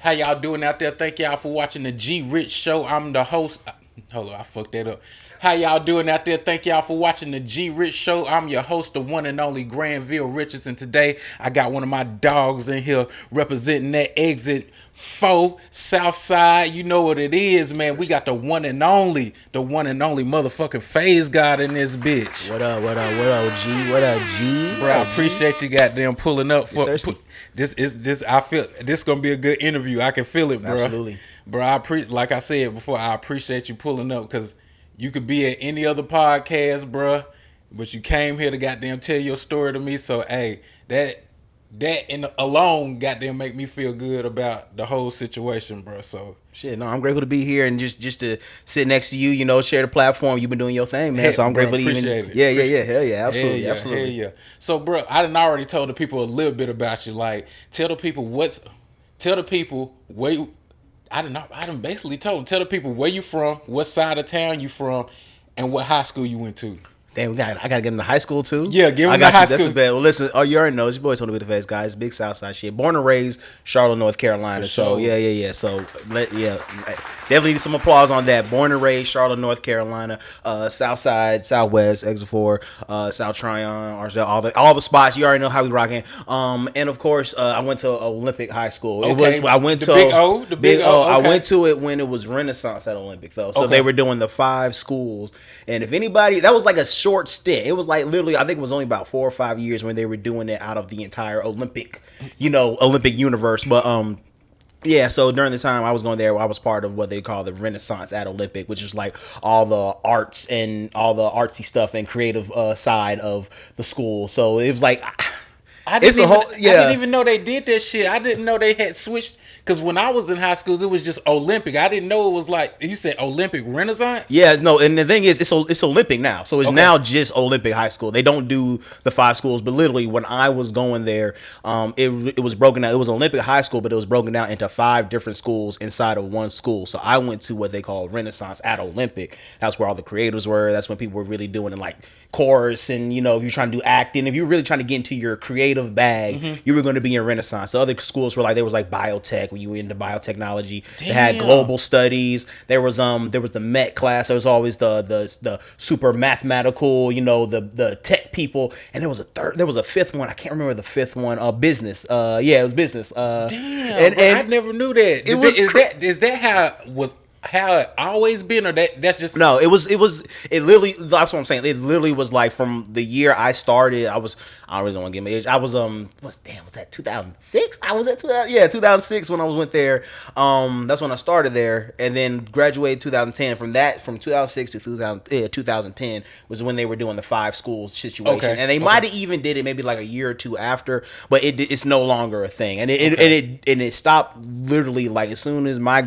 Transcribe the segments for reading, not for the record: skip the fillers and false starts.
How y'all doing out there? Thank y'all for watching the G Rich Show. I'm the host. Hold on, I fucked that up. How y'all doing out there? Thank y'all for watching the G Rich Show. I'm your host, the one and only Granville Richardson. Today, I got one of my dogs in here representing that exit 4 South Side. You know what it is, man. We got the one and only motherfucking Phaze Gawd in this bitch. What up, G? What up, G? Bro, I appreciate you goddamn pulling up for this. I feel this gonna be a good interview. I can feel it, bro. Absolutely, bro. Like I said before, I appreciate you pulling up because you could be at any other podcast, bro, but you came here to goddamn tell your story to me. So hey, that alone goddamn make me feel good about the whole situation, bro. So shit, no, I'm grateful to be here and just to sit next to you, you know, share the platform. You've been doing your thing, man. So I'm grateful to even. It. Yeah, hell yeah, absolutely, absolutely. Hell yeah. So, bro, I done already told the people a little bit about you. Like, tell the people where. I done basically told them. Tell the people where you from, what side of town you from, and what high school you went to. Damn, I gotta get him to high school too. Yeah, give him to high school. That's a bet. Well, listen, you already know it's your boy Tony with the Phaze Gawd. It's big Southside shit. Born and raised Charlotte, North Carolina. For so sure. yeah. So definitely need some applause on that. Born and raised Charlotte, North Carolina. Southside, Southwest, Exit 4, South Tryon, all the spots. You already know how we rocking. And of course, I went to Olympic High School. Okay. I went the to Big O. The Big O. Okay. I went to it when it was Renaissance at Olympic though. So they were doing the 5 schools. And if anybody, that was like a short stint. It was like literally, I think it was only about 4 or 5 years when they were doing it out of the entire Olympic universe. But yeah, so during the time I was going there, I was part of what they call the Renaissance at Olympic, which is like all the arts and all the artsy stuff and creative side of the school. So it was like I didn't even know they did that shit. I didn't know they had switched. Because when I was in high school, it was just Olympic. I didn't know it was like, you said Olympic Renaissance? Yeah, no, and the thing is, it's Olympic now. So it's now just Olympic High School. They don't do the 5 schools, but literally when I was going there, it was broken down. It was Olympic High School, but it was broken down into 5 different schools inside of one school. So I went to what they call Renaissance at Olympic. That's where all the creators were. That's when people were really doing it like chorus and, you know, if you're trying to do acting, if you're really trying to get into your creative bag, you were going to be in Renaissance. The other schools were like, there was like biotech, you were into biotechnology. Damn. They had global studies. There was the Met class. There was always the super mathematical, you know, the tech people. And there was a 5th one. I can't remember the 5th one. Business. Yeah, it was business. Damn. And I never knew that. Is that how it always been, or that's just no? It literally, that's what I'm saying. It literally was like from the year I started. I don't really want to give my age. I was was that 2006? I was at 2006 when I went there. That's when I started there, and then graduated 2010. From 2006 to 2010 was when they were doing the 5 school situation, and they might have even did it maybe like a year or 2 after, but it's no longer a thing, and it stopped literally like as soon as my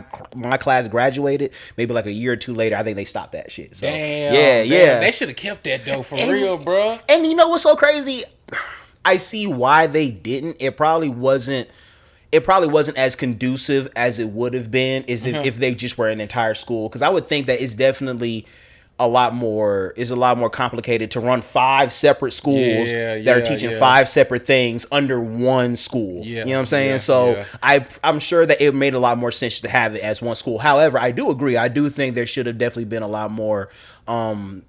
class graduated. Maybe like a year or 2 later, I think they stopped that shit. So, damn, they should have kept that though, for real, bro. And you know what's so crazy? I see why they didn't. It probably wasn't as conducive as it would have been if they just were an entire school. Because I would think that it's definitely a lot more complicated to run 5 separate schools that are teaching 5 separate things under one school. You know what I'm saying? I'm sure that it made a lot more sense to have it as one school. However, I do agree. I do think there should have definitely been a lot more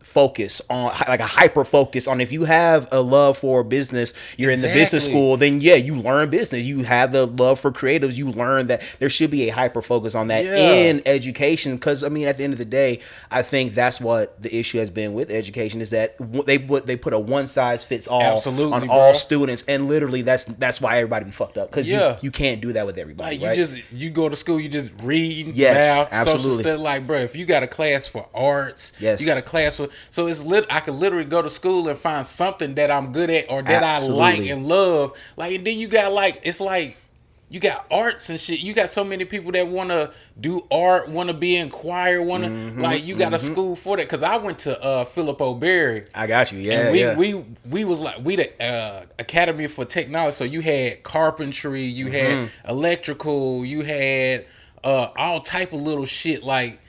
focus on, like a hyper focus on, if you have a love for business, you're in the business school, then you learn business. You have the love for creatives, you learn that there should be a hyper focus on that in education. Because I mean, at the end of the day, I think that's what the issue has been with education, is that they put a one size fits all on all students, and literally that's why everybody be fucked up, because you can't do that with everybody. Like, you go to school, you just read math, absolutely. social stuff. Like, bro, if you got a class for arts, you got a class for, so it's I could literally go to school and find something that I'm good at or that I like and love. Like, and then you got like, it's like you got arts and shit. You got so many people that want to do art, want to be in choir, want to like, you got a school for that. Because I went to Philip O'Berry. I got you. Yeah, and we was like, we the Academy for Technology. So you had carpentry, you had electrical, you had all type of little shit, like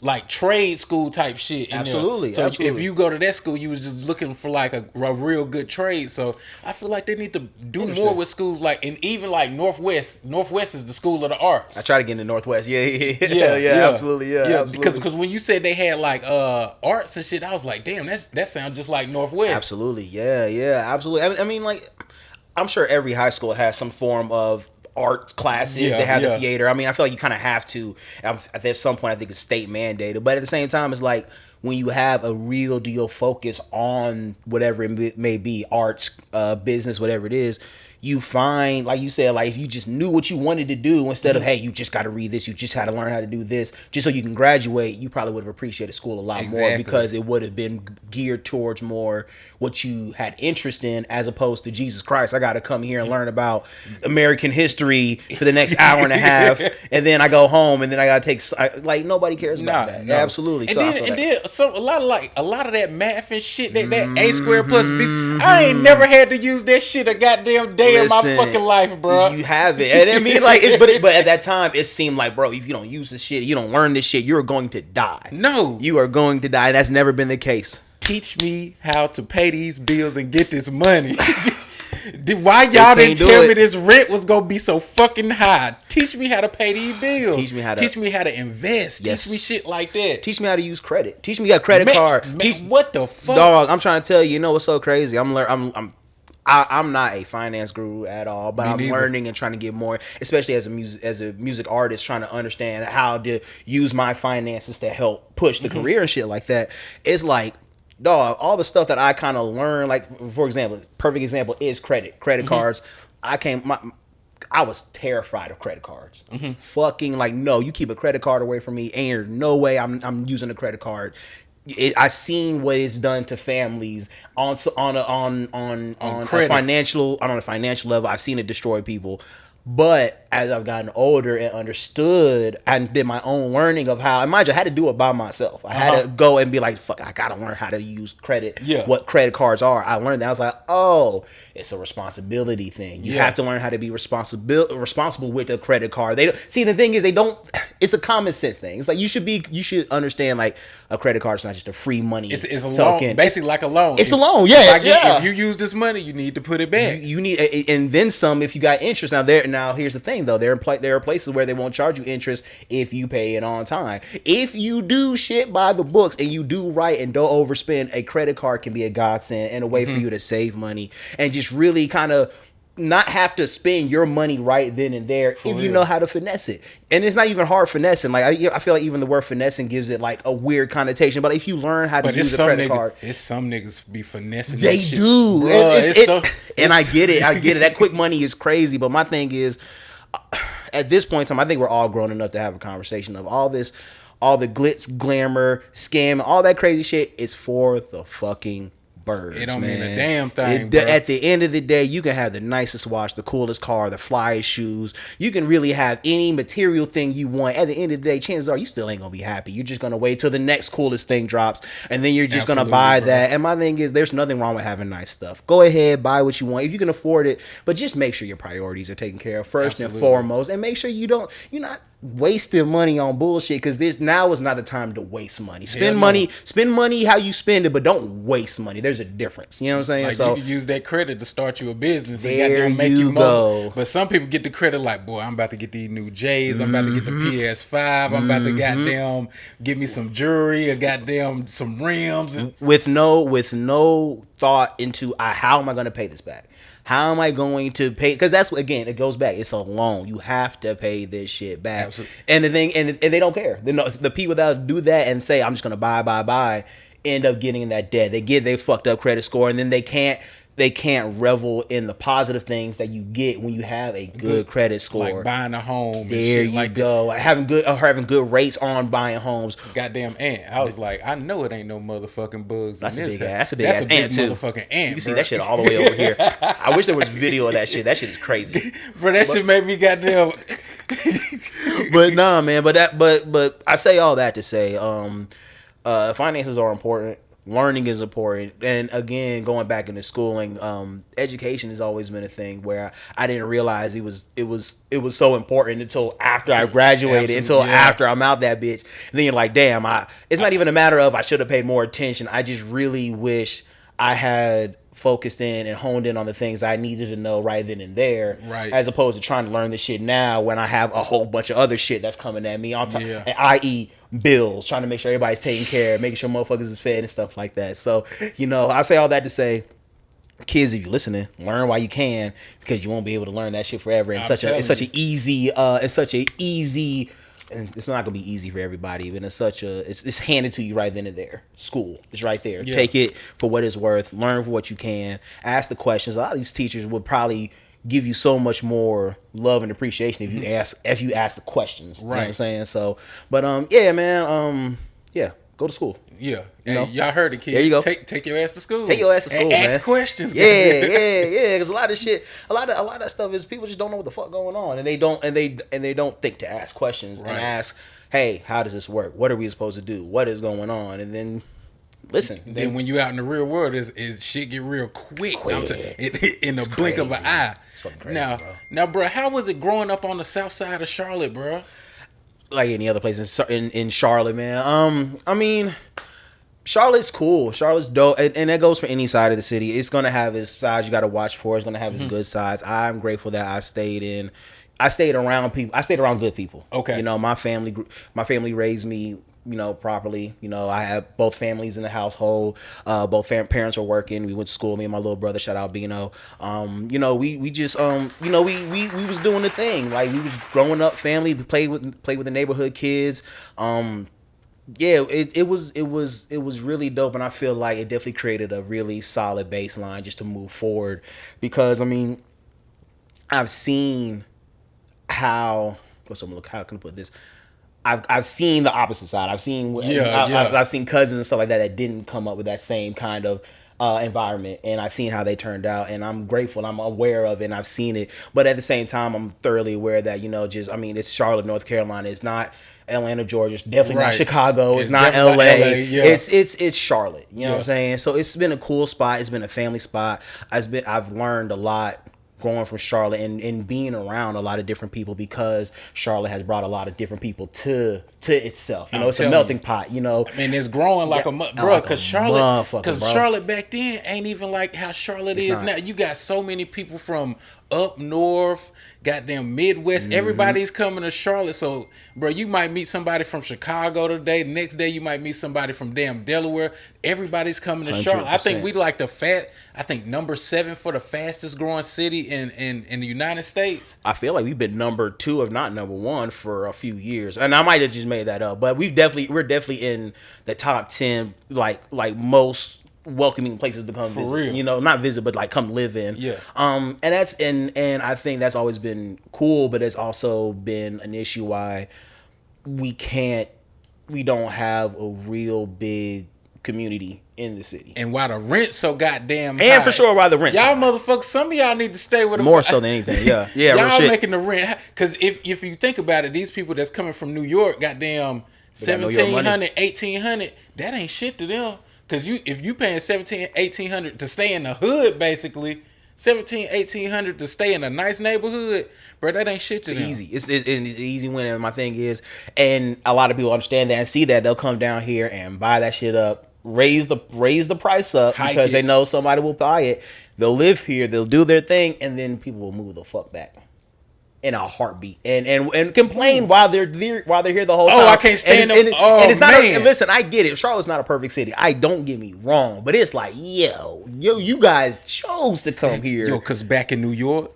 like trade school type shit. Absolutely. So absolutely. if you go to that school, you was just looking for like a real good trade. So I feel like they need to do more with schools like, and even like Northwest. Northwest is the school of the arts. I try to get into Northwest. Yeah, absolutely. Because when you said they had like arts and shit, I was like, damn, that sounds just like Northwest. Absolutely. Yeah, absolutely. I mean, like, I'm sure every high school has some form of art classes. They have the theater. I mean, I feel like you kind of have to. At some point, I think it's state mandated. But at the same time, it's like when you have a real deal focus on whatever it may be, arts, business, whatever it is, you find, like you said, like if you just knew what you wanted to do instead of, hey, you just got to read this, you just got to learn how to do this, just so you can graduate, you probably would have appreciated school a lot more because it would have been geared towards more what you had interest in as opposed to, Jesus Christ, I got to come here and learn about American history for the next hour and a half, and then I go home and then I got to take, like, nobody cares about that. No. Absolutely. And then a lot of that math and shit, that A squared plus B, I ain't never had to use that shit a goddamn day in my fucking life, bro. You have it. And I mean, like, but at that time, it seemed like, bro, if you don't use this shit, you don't learn this shit, you're going to die. No. You are going to die. That's never been the case. Teach me how to pay these bills and get this money. Why y'all didn't tell me this rent was gonna be so fucking high? Teach me how to pay these bills. Teach me how to invest. Yes. Teach me shit like that. Teach me how to use credit. Teach me a credit card. What the fuck, dog? I'm trying to tell you. You know what's so crazy? I'm not a finance guru at all, but I'm learning and trying to get more, especially as a music artist, trying to understand how to use my finances to help push the career and shit like that. It's like, dog, all the stuff that I kind of learned, like, for example, perfect example is credit cards. I was terrified of credit cards. Fucking like, no, you keep a credit card away from me, and there's no way I'm using a credit card. I seen what it's done to families on a financial level. I've seen it destroy people. But as I've gotten older and understood and did my own learning of how, imagine I had to do it by myself. I had to go and be like, fuck, I gotta learn how to use credit, what credit cards are. I learned that. I was like, oh, it's a responsibility thing. You have to learn how to be responsible with a credit card. See, the thing is, it's a common sense thing. It's like you should understand, like, a credit card is not just a free money. It's a loan, basically like a loan. It's a loan, yeah. If you use this money, you need to put it back. You need, and then some if you got interest. Now here's the thing though, there are places where they won't charge you interest if you pay it on time. If you do shit by the books and you do right and don't overspend, a credit card can be a godsend and a way for you to save money and just really kind of not have to spend your money right then and there if you know how to finesse it. And it's not even hard finessing. Like I feel like even the word finessing gives it like a weird connotation. But if you learn how to use a credit card, it's some niggas be finessing. They that do, shit. And I get it. That quick money is crazy. But my thing is, at this point in time, I think we're all grown enough to have a conversation of all the glitz, glamour, scam, all that crazy shit is for the fucking birds. It don't mean a damn thing. Bro. At the end of the day, you can have the nicest watch, the coolest car, the flyest shoes. You can really have any material thing you want. At the end of the day, chances are you still ain't gonna be happy. You're just gonna wait till the next coolest thing drops, and then you're just gonna buy that. And my thing is, there's nothing wrong with having nice stuff. Go ahead, buy what you want if you can afford it, but just make sure your priorities are taken care of first and foremost, and make sure you're not wasting money on bullshit, because now is not the time to waste money. Spend money how you spend it, but don't waste money. There's a difference. You know what I'm saying? Like, so you can use that credit to start you a business. There and make you go. More. But some people get the credit like, boy, I'm about to get these new J's. I'm about to get the PS5. I'm about to goddamn get me some jewelry or goddamn some rims. With no thought into how am I going to pay this back? How am I going to pay? Because that's, again, it goes back. It's a loan. You have to pay this shit back. Absolutely. And the thing, and they don't care. The people that do that and say, I'm just going to buy, end up getting in that debt. They fucked up credit score, and then they can't revel in the positive things that you get when you have a good credit score. Like buying a home. There and shit you go. Having good rates on buying homes. Goddamn ant. I was like, I know it ain't no motherfucking bugs. That's a big ass ant too. Motherfucking ant. You can see that shit all the way over here. I wish there was video of that shit. That shit is crazy. Bro, that shit made me goddamn. But nah, man. But I say all that to say, finances are important. learning is important. And again, going back into schooling, education has always been a thing where I didn't realize it was so important until after I graduated, until after I'm out that bitch. And then you're like, damn, it's not even a matter of I should have paid more attention. I just really wish I had focused in and honed in on the things I needed to know right then and there, right, as opposed to trying to learn this shit now when I have a whole bunch of other shit that's coming at me on top, i.e. bills, trying to make sure everybody's taken care of, making sure motherfuckers is fed and stuff like that. So, I say all that to say, kids, if you're listening, learn while you can, because you won't be able to learn that shit forever. And it's such an easy and it's not gonna be easy for everybody, but it's handed to you right then and there. School is right there. Yeah. Take it for what it's worth. Learn for what you can. Ask the questions. A lot of these teachers would probably give you so much more love and appreciation if you ask the questions. Right. You know what I'm saying? So, but yeah, man. Yeah, go to school. Yeah, y'all heard it, kids. There you go. Take your ass to school. Take your ass to school, and man. Ask questions. Yeah. Because a lot of shit, a lot of that stuff is people just don't know what the fuck going on, and they don't think to ask questions and ask, hey, how does this work? What are we supposed to do? What is going on? And then listen. Then when you out in the real world, is shit get real quick. In the blink of an eye. It's fucking crazy, now, bro, how was it growing up on the south side of Charlotte, bro? Like any other place in Charlotte, man. I mean, Charlotte's cool. Charlotte's dope, and that goes for any side of the city. It's gonna have its sides you got to watch for. It's gonna have its good sides. I'm grateful that I stayed around people. I stayed around good people. Okay. My family raised me, properly. I have both families in the household. Both parents are working. We went to school. Me and my little brother. Shout out Bino. We just we was doing the thing. Like, we was growing up family. We played with the neighborhood kids. Yeah, it was really dope, and I feel like it definitely created a really solid baseline just to move forward. Because I mean, I've seen how can I put this? I've seen the opposite side. I've seen I've seen cousins and stuff like that didn't come up with that same kind of environment, and I've seen how they turned out, and I'm grateful. I'm aware of it, and I've seen it. But at the same time, I'm thoroughly aware that it's Charlotte, North Carolina. It's not Atlanta, Georgia. It's definitely not Chicago. It's not LA. Yeah. It's Charlotte. You know what I'm saying? So it's been a cool spot. It's been a family spot. I've learned a lot going from Charlotte and being around a lot of different people, because Charlotte has brought a lot of different people to itself. It's a melting pot. I mean, it's growing like bro. Because Charlotte back then ain't even like how Charlotte is now. You got so many people from up north, goddamn Midwest. Everybody's coming to Charlotte. So, bro, you might meet somebody from Chicago today. The next day, you might meet somebody from damn Delaware. Everybody's coming to 100%. Charlotte. I think we like number 7 for the fastest growing city in the United States. I feel like we've been number 2, if not number 1, for a few years, and I might have just made that up. But we're definitely in the top 10, like most welcoming places to come visit. Real. Not visit, but like come live in. Yeah. And that's and I think that's always been cool, but it's also been an issue why we don't have a real big community in the city, and why the rent's so goddamn high. And for sure why the rent, y'all motherfuckers, some of y'all need to stay with more so than anything. Yeah y'all making the rent, because if you think about it, these people that's coming from New York, goddamn 1,700, 1,800, that ain't shit to them. Because if you paying 1,700, 1,800 to stay in the hood, basically 1,700, 1,800 to stay in a nice neighborhood, bro, that ain't shit to them. Easy. It's an easy win. And my thing is, and a lot of people understand that and see that, they'll come down here and buy that shit up, raise the price up, because they know somebody will buy it. They'll live here, they'll do their thing, and then people will move the fuck back in a heartbeat and complain while they're here the whole time. I can't stand them. And it's not listen, I get it. Charlotte's not a perfect city. Don't get me wrong, but it's like, you guys chose to come here. Because back in New York,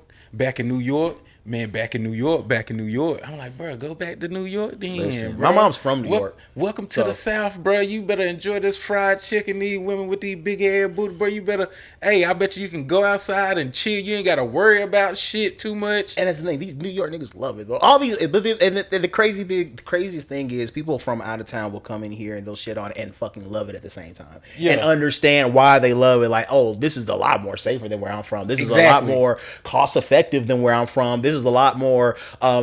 I'm like, bro, go back to New York then. Listen, bro. My mom's from New York. Welcome to the South, bro. You better enjoy this fried chicken. These women with these big ass booty, bro. You better, I bet you can go outside and chill. You ain't got to worry about shit too much. And that's the thing. These New York niggas love it, bro. All these, and the craziest thing is, people from out of town will come in here and they'll shit on it and fucking love it at the same time. Yeah. And understand why they love it. Like, oh, this is a lot more safer than where I'm from. This is a lot more cost effective than where I'm from. This is a lot more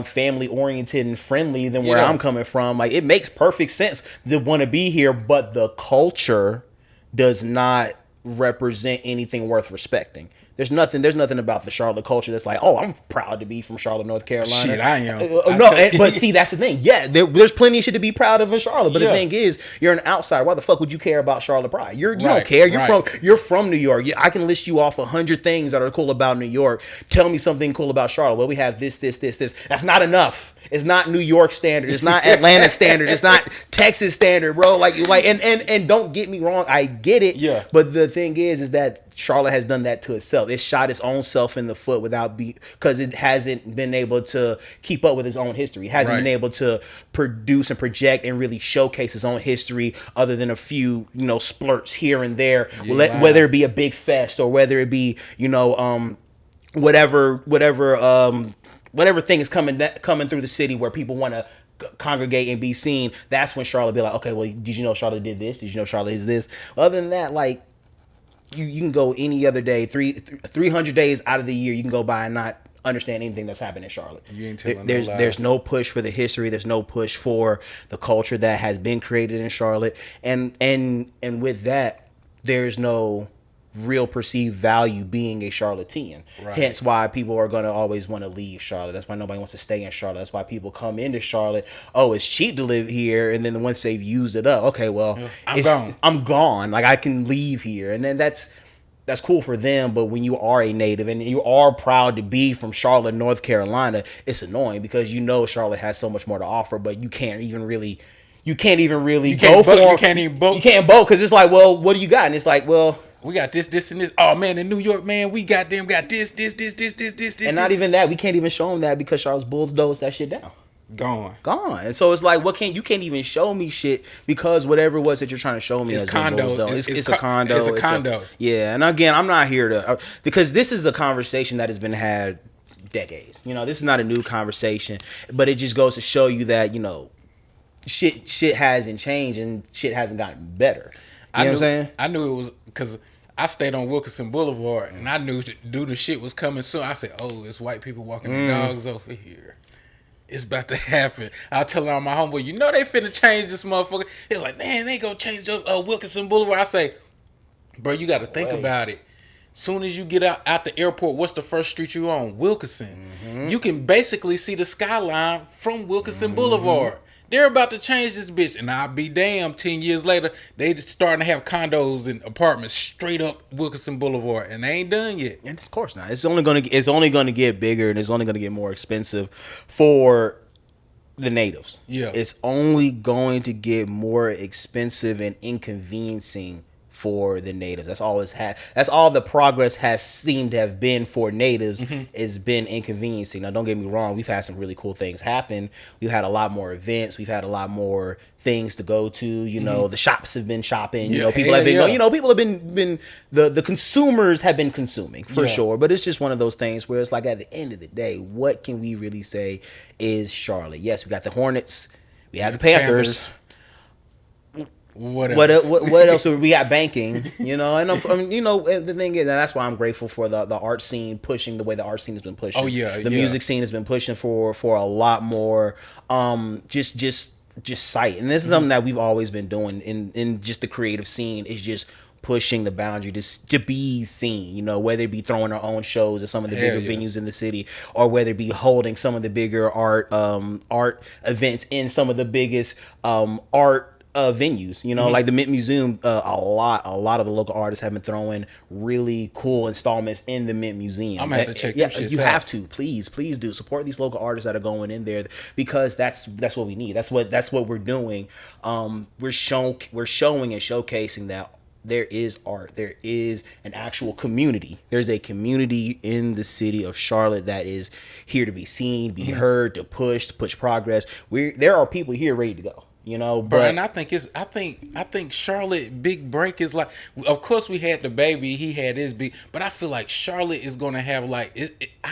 family oriented and friendly than where I'm coming from. Like, it makes perfect sense to want to be here, but the culture does not represent anything worth respecting. There's nothing about the Charlotte culture that's like, oh, I'm proud to be from Charlotte, North Carolina. Shit, I am. But see, that's the thing. Yeah, there's plenty of shit to be proud of in Charlotte. But the thing is, you're an outsider. Why the fuck would you care about Charlotte Pride? You don't care. You're from New York. I can list you off 100 things that are cool about New York. Tell me something cool about Charlotte. Well, we have this. That's not enough. It's not New York standard. It's not Atlanta standard. It's not Texas standard, bro. And don't get me wrong. I get it. Yeah. But the thing is that Charlotte has done that to itself. It shot its own self in the foot because it hasn't been able to keep up with its own history. It hasn't been able to produce and project and really showcase its own history other than a few, splurts here and there. Yeah, whether it be a big fest or whether it be, whatever thing is coming through the city where people want to congregate and be seen. That's when Charlotte be like, okay, well, did you know Charlotte did this? Did you know Charlotte is this? Other than that, like, you can go any other day, 300 days out of the year, you can go by and not understand anything that's happened in Charlotte. You ain't telling there's no push for the history. There's no push for the culture that has been created in Charlotte, and with that, there's no real perceived value being a Charlottean. Right. Hence why people are going to always want to leave Charlotte. That's why nobody wants to stay in Charlotte. That's why people come into Charlotte. Oh, it's cheap to live here. And then once they've used it up, okay, well, I'm gone. Like, I can leave here. And then that's cool for them. But when you are a native and you are proud to be from Charlotte, North Carolina, it's annoying because Charlotte has so much more to offer, but you can't even really go for it. You can't even vote. You can't vote because it's like, well, what do you got? And it's like, well, we got this, and this. Oh, man, in New York, man, we got this. And not even that. We can't even show them that because Charles bulldozed that shit down. Gone. And so it's like, you can't even show me shit because whatever it was that you're trying to show me is condo. It's a condo. It's a condo. Yeah, and again, I'm not here to because this is a conversation that has been had decades. This is not a new conversation, but it just goes to show you that shit hasn't changed and shit hasn't gotten better. You know what I'm saying? I knew it was because I stayed on Wilkinson Boulevard and I knew the shit was coming soon. I said, oh, it's white people walking the dogs over here. It's about to happen. I'll tell all my homeboy, they finna change this motherfucker. It's like, man, they gonna change Wilkinson Boulevard. I say, bro, you got to think about it. Soon as you get out the airport, what's the first street you on? Wilkinson. Mm-hmm. You can basically see the skyline from Wilkinson Boulevard. They're about to change this bitch, and I'll be damned. 10 years later, they just starting to have condos and apartments straight up Wilkinson Boulevard, and they ain't done yet. And of course not. It's only gonna get bigger, and it's only gonna get more expensive for the natives. Yeah, it's only going to get more expensive and inconveniencing for the natives. That's all it's had. That's all the progress has seemed to have been for natives. It's been inconveniencing. Now, don't get me wrong. We've had some really cool things happen. We've had a lot more events. We've had a lot more things to go to. The shops have been shopping. People have been. People have been. The consumers have been consuming for sure. But it's just one of those things where it's like, at the end of the day, what can we really say is Charlotte? Yes, we got the Hornets. We have the Panthers. What else? What else? We got banking, and the thing is, and that's why I'm grateful for the art scene pushing the way the art scene has been pushing. Oh yeah, the music scene has been pushing for a lot more, just sight, and this is something that we've always been doing in just the creative scene is just pushing the boundary to be seen, whether it be throwing our own shows at some of the bigger venues in the city, or whether it be holding some of the bigger art events in some of the biggest art venues, like the Mint Museum. A lot of the local artists have been throwing really cool installments in the Mint Museum. I'm gonna have to check them shit out. Have to please do support these local artists that are going in there, because that's what we need. That's what we're doing. We're showing and showcasing that there is art. There is an actual community. There's a community in the city of Charlotte that is here to be seen, be heard, to push progress. There are people here ready to go. But and I think Charlotte big break is like, of course we had the baby, he had his big, but I feel like Charlotte is gonna have I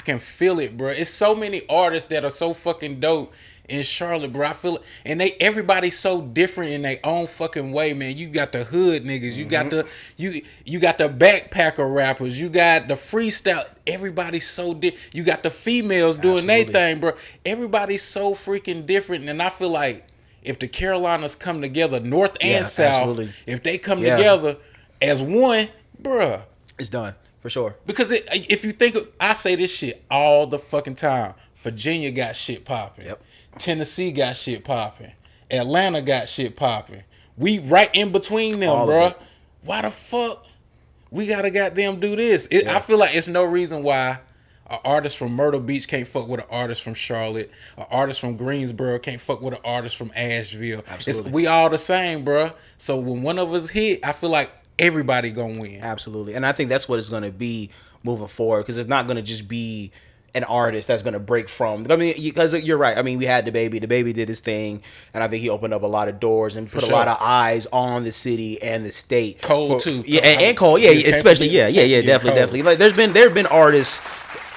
can feel it, bro. It's so many artists that are so fucking dope in Charlotte, bro. I feel it, and everybody's so different in their own fucking way, man. You got the hood niggas, you got you got the backpacker rappers, you got the freestyle. Everybody's so different. You got the females doing their thing, bro. Everybody's so freaking different, and I feel like if the Carolinas come together, North and South, if they come together, as one, bruh. It's done for sure. Because if you think, I say this shit all the fucking time. Virginia got shit popping. Yep. Tennessee got shit popping. Atlanta got shit popping. We right in between them, All of bruh. it. Why the fuck we gotta goddamn do this? Yeah. I feel like it's no reason why an artist from Myrtle Beach can't fuck with an artist from Charlotte. An artist from Greensboro can't fuck with an artist from Asheville. Absolutely. We all the same, bruh. So when one of us hit, I feel like everybody gonna win. Absolutely. And I think that's what it's going to be moving forward, because it's not going to just be an artist that's going to break from. I mean, because you're right. I mean, we had the baby. The baby did his thing, and I think he opened up a lot of doors and put a lot of eyes on the city and the state. Cole too. Yeah, and Cole. Yeah, especially. Yeah, definitely. Like there have been artists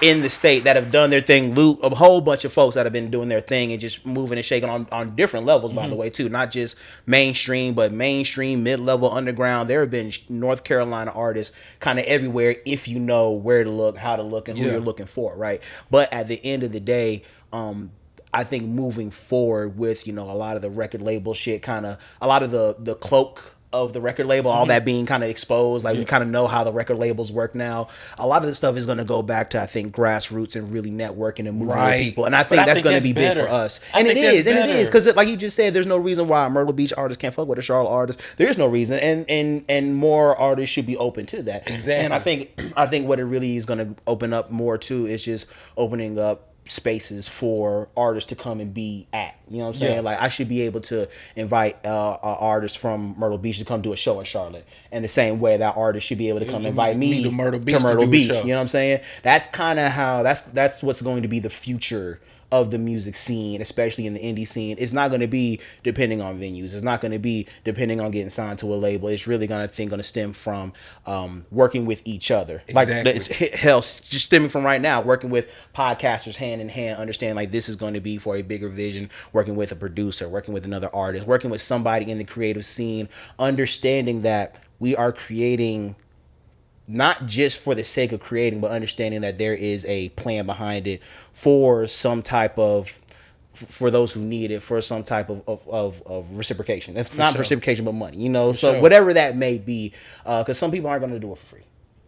in the state that have done their thing. A whole bunch of folks that have been doing their thing and just moving and shaking on different levels, by the way, too. Not just mainstream, but mainstream, mid-level, underground. There have been North Carolina artists kind of everywhere, if you know where to look, how to look, and who you're looking for, right? But at the end of the day, I think moving forward with, a lot of the record label shit, kind of a lot of the cloak of the record label, all that being kind of exposed, like we kind of know how the record labels work now. A lot of this stuff is going to go back to, I think, grassroots and really networking and moving with people, and I think that's going to be big for us. And it is because, like you just said, there's no reason why a Myrtle Beach artist can't fuck with a Charlotte artist. There's no reason, and more artists should be open to that. Exactly. And I think what it really is going to open up more to is just opening up spaces for artists to come and be at. You know what I'm saying? Yeah. Like, I should be able to invite artists from Myrtle Beach to come do a show in Charlotte. And the same way that artist should be able to come invite me to Myrtle Beach. You know what I'm saying? That's kind of how that's what's going to be the future of the music scene, especially in the indie scene. It's not going to be depending on venues. It's not going to be depending on getting signed to a label. It's really going to stem from working with each other. Exactly. Like, hell, just stemming from right now, working with podcasters hand in hand, understand like this is going to be for a bigger vision, working with a producer, working with another artist, working with somebody in the creative scene, understanding that we are creating not just for the sake of creating, but understanding that there is a plan behind it for some type of, for those who need it, for some type of reciprocation. That's not reciprocation, but money, so whatever that may be, because some people aren't going to do it for free.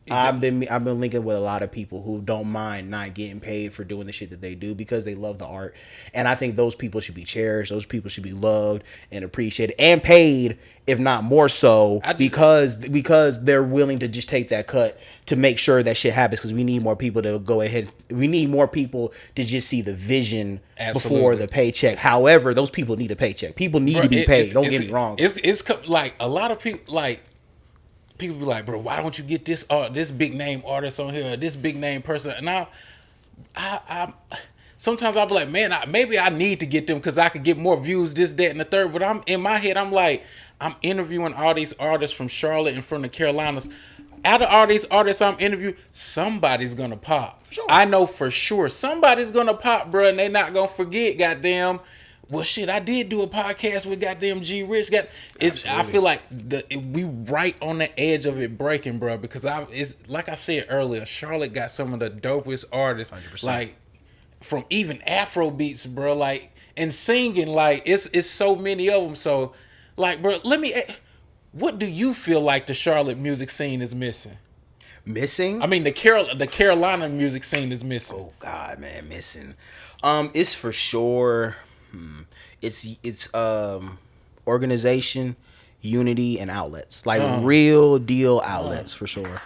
Exactly. I've been linking with a lot of people who don't mind not getting paid for doing the shit that they do because they love the art, and I think those people should be cherished. Those people should be loved and appreciated and paid, if not more so, because they're willing to just take that cut to make sure that shit happens. Because we need more people to go ahead. We need more people to just see the vision before the paycheck. However, those people need a paycheck. People need to be paid. Don't get me wrong. It's like a lot of people like. People be like, bro, why don't you get this big name artist on here, or this big name person? And I sometimes I'll be like, man, maybe I need to get them because I could get more views, this, that, and the third. But I'm in my head, I'm like, I'm interviewing all these artists from Charlotte and from the Carolinas. Out of all these artists I'm interviewing, somebody's gonna pop. Sure. I know for sure somebody's gonna pop, bro, and they not gonna forget. Goddamn. Well, shit, I did do a podcast with goddamn G Rich. I feel like we right on the edge of it breaking, bro. Because it's like I said earlier, Charlotte got some of the dopest artists, 100%. like from even Afro beats, bro. Like, and singing, like it's so many of them. So, like, bro, what do you feel like the Charlotte music scene is missing? Missing? I mean, the Carolina music scene is missing. Oh God, man, missing. It's for sure. It's organization, unity, and outlets, like real deal outlets for sure.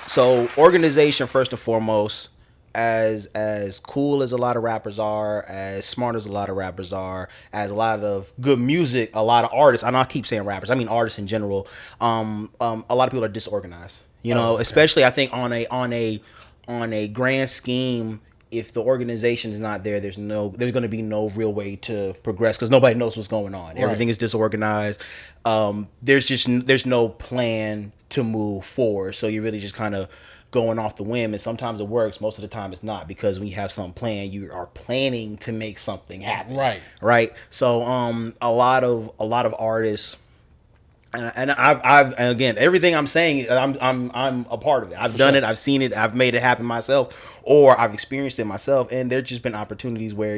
So organization first and foremost. As cool as a lot of rappers are, as smart as a lot of rappers are, as a lot of good music, a lot of artists. I know I keep saying rappers. I mean artists in general. A lot of people are disorganized. Especially I think on a grand scheme. If the organization is not there, there's going to be no real way to progress because nobody knows what's going on. Right. Everything is disorganized. There's no plan to move forward. So you're really just kind of going off the whim, and sometimes it works. Most of the time, it's not, because when you have something planned, you are planning to make something happen. Right. So a lot of artists. And I've again, everything I'm saying, I'm a part of it. I've done it. I've seen it. I've made it happen myself, or I've experienced it myself. And there's just been opportunities where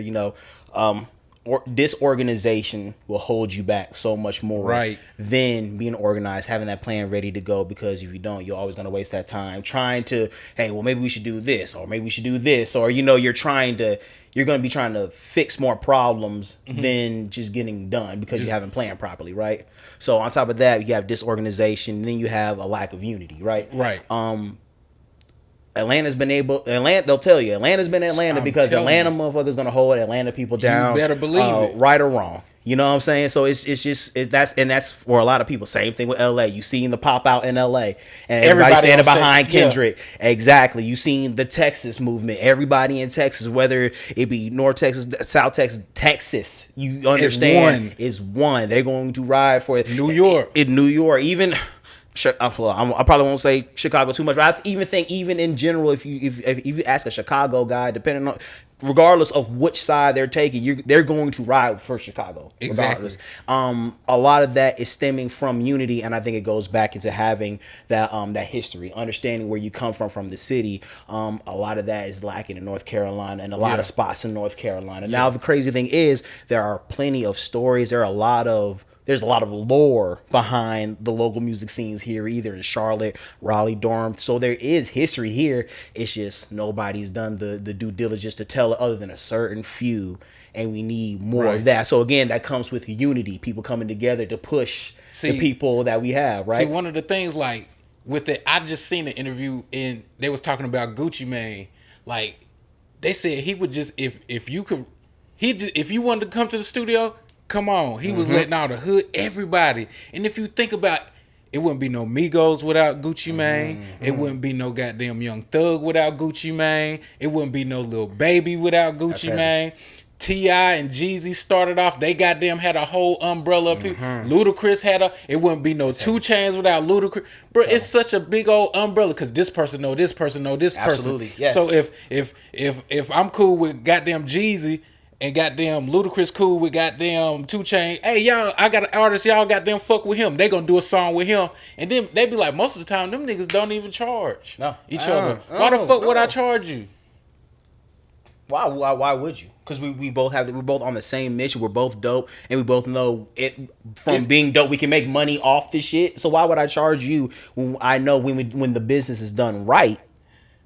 disorganization will hold you back so much more Right. than being organized, having that plan ready to go. Because if you don't, you're always going to waste that time trying to, hey, well, maybe we should do this, or maybe we should do this, or you're going to be trying to fix more problems than just getting done because you haven't planned properly, right? So on top of that, you have disorganization, then you have a lack of unity, right? Right. They'll tell you Atlanta's been Atlanta because Atlanta motherfuckers gonna hold Atlanta people down. You better believe it. Right or wrong. You know what I'm saying? So that's for a lot of people. Same thing with LA. You seen the pop out in LA and everybody standing behind Kendrick. Yeah. Exactly. You seen the Texas movement. Everybody in Texas, whether it be North Texas, South Texas, you understand is one. They're going to ride for it. New York. In New York, even. I probably won't say Chicago too much, but I even think even in general, if you ask a Chicago guy, depending on, regardless of which side they're taking, they're going to ride for Chicago. Exactly. Regardless. A lot of that is stemming from unity, and I think it goes back into having that history, understanding where you come from the city. A lot of that is lacking in North Carolina and a lot of spots in North Carolina. Now the crazy thing is there are plenty of stories. There's a lot of lore behind the local music scenes here, either in Charlotte, Raleigh, Durham. So there is history here. It's just nobody's done the due diligence to tell it other than a certain few. And we need more of that. So again, that comes with unity, people coming together to push the people that we have, right? See, one of the things like with it, I just seen an interview and they was talking about Gucci Mane. Like they said he would just if you wanted to come to the studio, come on. He was letting out the hood, everybody. And if you think about it, wouldn't be no Migos without Gucci Mane. It wouldn't be no goddamn Young Thug without Gucci Mane. It wouldn't be no Lil Baby without Gucci Mane. T.I. and Jeezy started off, they goddamn had a whole umbrella of people. Ludacris it wouldn't be no 2 Chainz without Ludacris. Bro, it's such a big old umbrella because this person know this person know this person. Absolutely, yes. So if I'm cool with goddamn Jeezy, and goddamn Ludacris cool with goddamn 2 Chainz. Hey, y'all, I got an artist, y'all goddamn fuck with him. They gonna do a song with him. And then they be like, most of the time, them niggas don't even charge each other. Why the fuck would I charge you? Why would you? Because we're both on the same mission. We're both dope, and we both know it from being dope. We can make money off this shit. So why would I charge you when I know when the business is done right?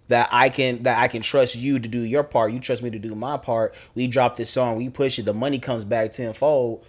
That I can trust you to do your part. You trust me to do my part. We drop this song. We push it. The money comes back tenfold.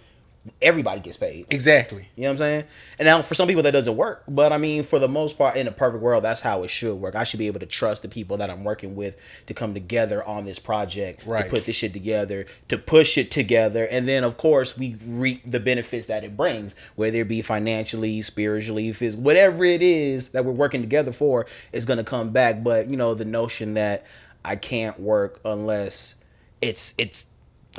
Everybody gets paid. Exactly. You know what I'm saying? And now for some people that doesn't work. But I mean, for the most part, in a perfect world, that's how it should work. I should be able to trust the people that I'm working with to come together on this project, to put this shit together, to push it together. And then, of course, we reap the benefits that it brings, whether it be financially, spiritually, physically, whatever it is that we're working together for is going to come back. But, you know, the notion that I can't work unless it's